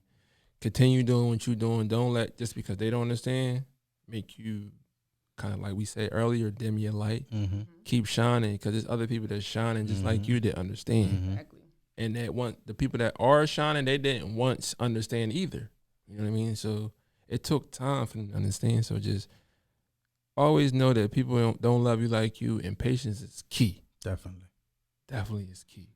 Continue doing what you're doing. Don't let, just because they don't understand, make you kind of like we said earlier, dim your light. Mm-hmm. Keep shining, because there's other people that's shining just like Mhm. you that understand. Mhm. Exactly. And that want the people that are shining, they didn't once understand either. You know what I mean? So it took time for them to understand. So just always know that people don't love you like you, and patience is key. Definitely is key.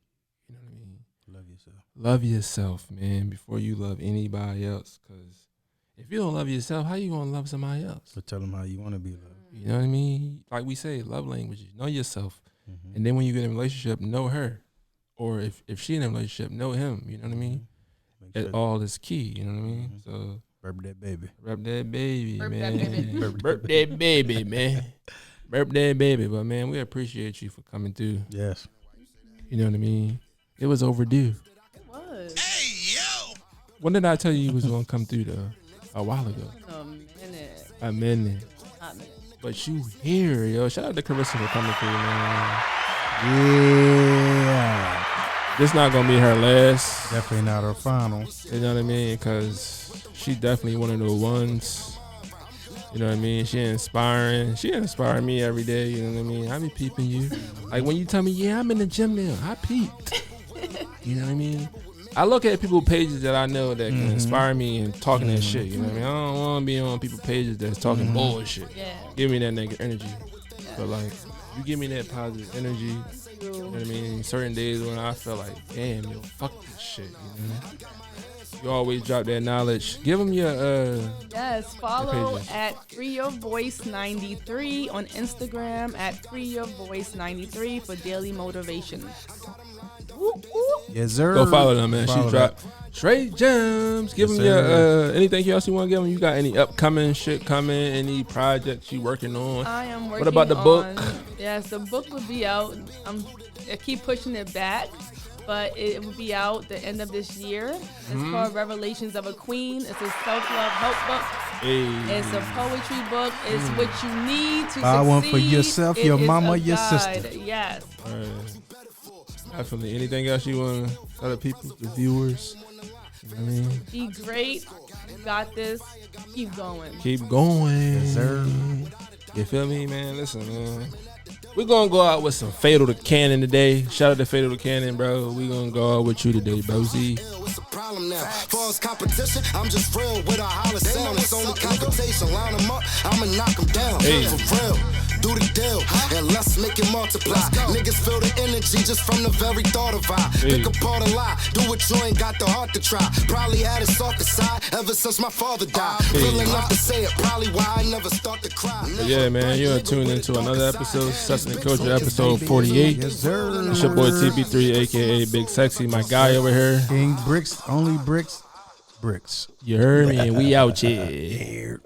You know what I mean? Love yourself. Love yourself, man, before you love anybody else. Because if you don't love yourself, how you going to love somebody else? So tell them how you want to be loved. You know what I mean? Like we say, love languages. Know yourself. Mm-hmm. And then when you get in a relationship, know her. Or if she in a relationship, know him. You know what I mean? Make It sure all is key. You know what I mean? Mhm. So burp that baby. rep that baby, Burp that man. baby. Burp that baby, man. Burp that baby. But, man, we appreciate you for coming through. Yes. You know what I mean? It was overdue. It was. When did I tell you was gonna come through though? A while ago. A minute. But you here, yo. Shout out to Karissa for coming through, man. Yeah. This not gonna be her last. Definitely not her final. You know what I mean? Cause she definitely one of the ones. You know what I mean? She inspiring. She inspire me every day. You know what I mean? I be peeping you. Like when you tell me, yeah, I'm in the gym now. I peeped. You know what I mean? I look at people's pages that I know that can inspire me and talking that shit. You know what I mean? I don't want to be on people's pages that's talking bullshit. Yeah. Give me that negative energy. Yeah. But like, you give me that positive energy. You know what I mean? Certain days when I feel like, damn, yo, fuck this shit. You know? You always drop that knowledge. Give them your yes, follow at FreeYourVoice93 on Instagram at FreeYourVoice93 for daily motivation. Yes, sir. Go follow them, man. She dropped straight gems. Give them your anything else you want to give them. You got any upcoming shit coming? Any projects you working on? I am working. What about the book? Yes, the book will be out. I keep pushing it back, but it will be out the end of this year. It's called Revelations of a Queen. It's a self-love help book. Hey. It's a poetry book. It's what you need to buy succeed. One for yourself, your mama, your sister. Yes. All right. Definitely. Anything else you want to tell the people, the viewers? You know what I mean? Be great. You got this. Keep going. Keep going. Yes, sir. You feel me, man? Listen, man. We're going to go out with some Fatal to Cannon today. Shout out to Fatal to Cannon, bro. We're going to go out with you today, bro. Z. It's a problem now. False competition, I'm just real with a holler sound. It's only competition. Line them up, I'ma knock them down. Hey. For real. Do the deal, and let's make it multiply. Niggas feel the energy just from the very thought of I. Pick apart a lie, do what you ain't got the heart to try. Probably had a softer side ever since my father died. Real enough to say it, probably why I never start to cry. But yeah, man, you're tuned into another episode of Substance and Culture, episode 48. Yes, sir. It's your boy TB3, a.k.a. Big Sexy, my guy over here. King Bricks, only bricks. You heard me, and we out here.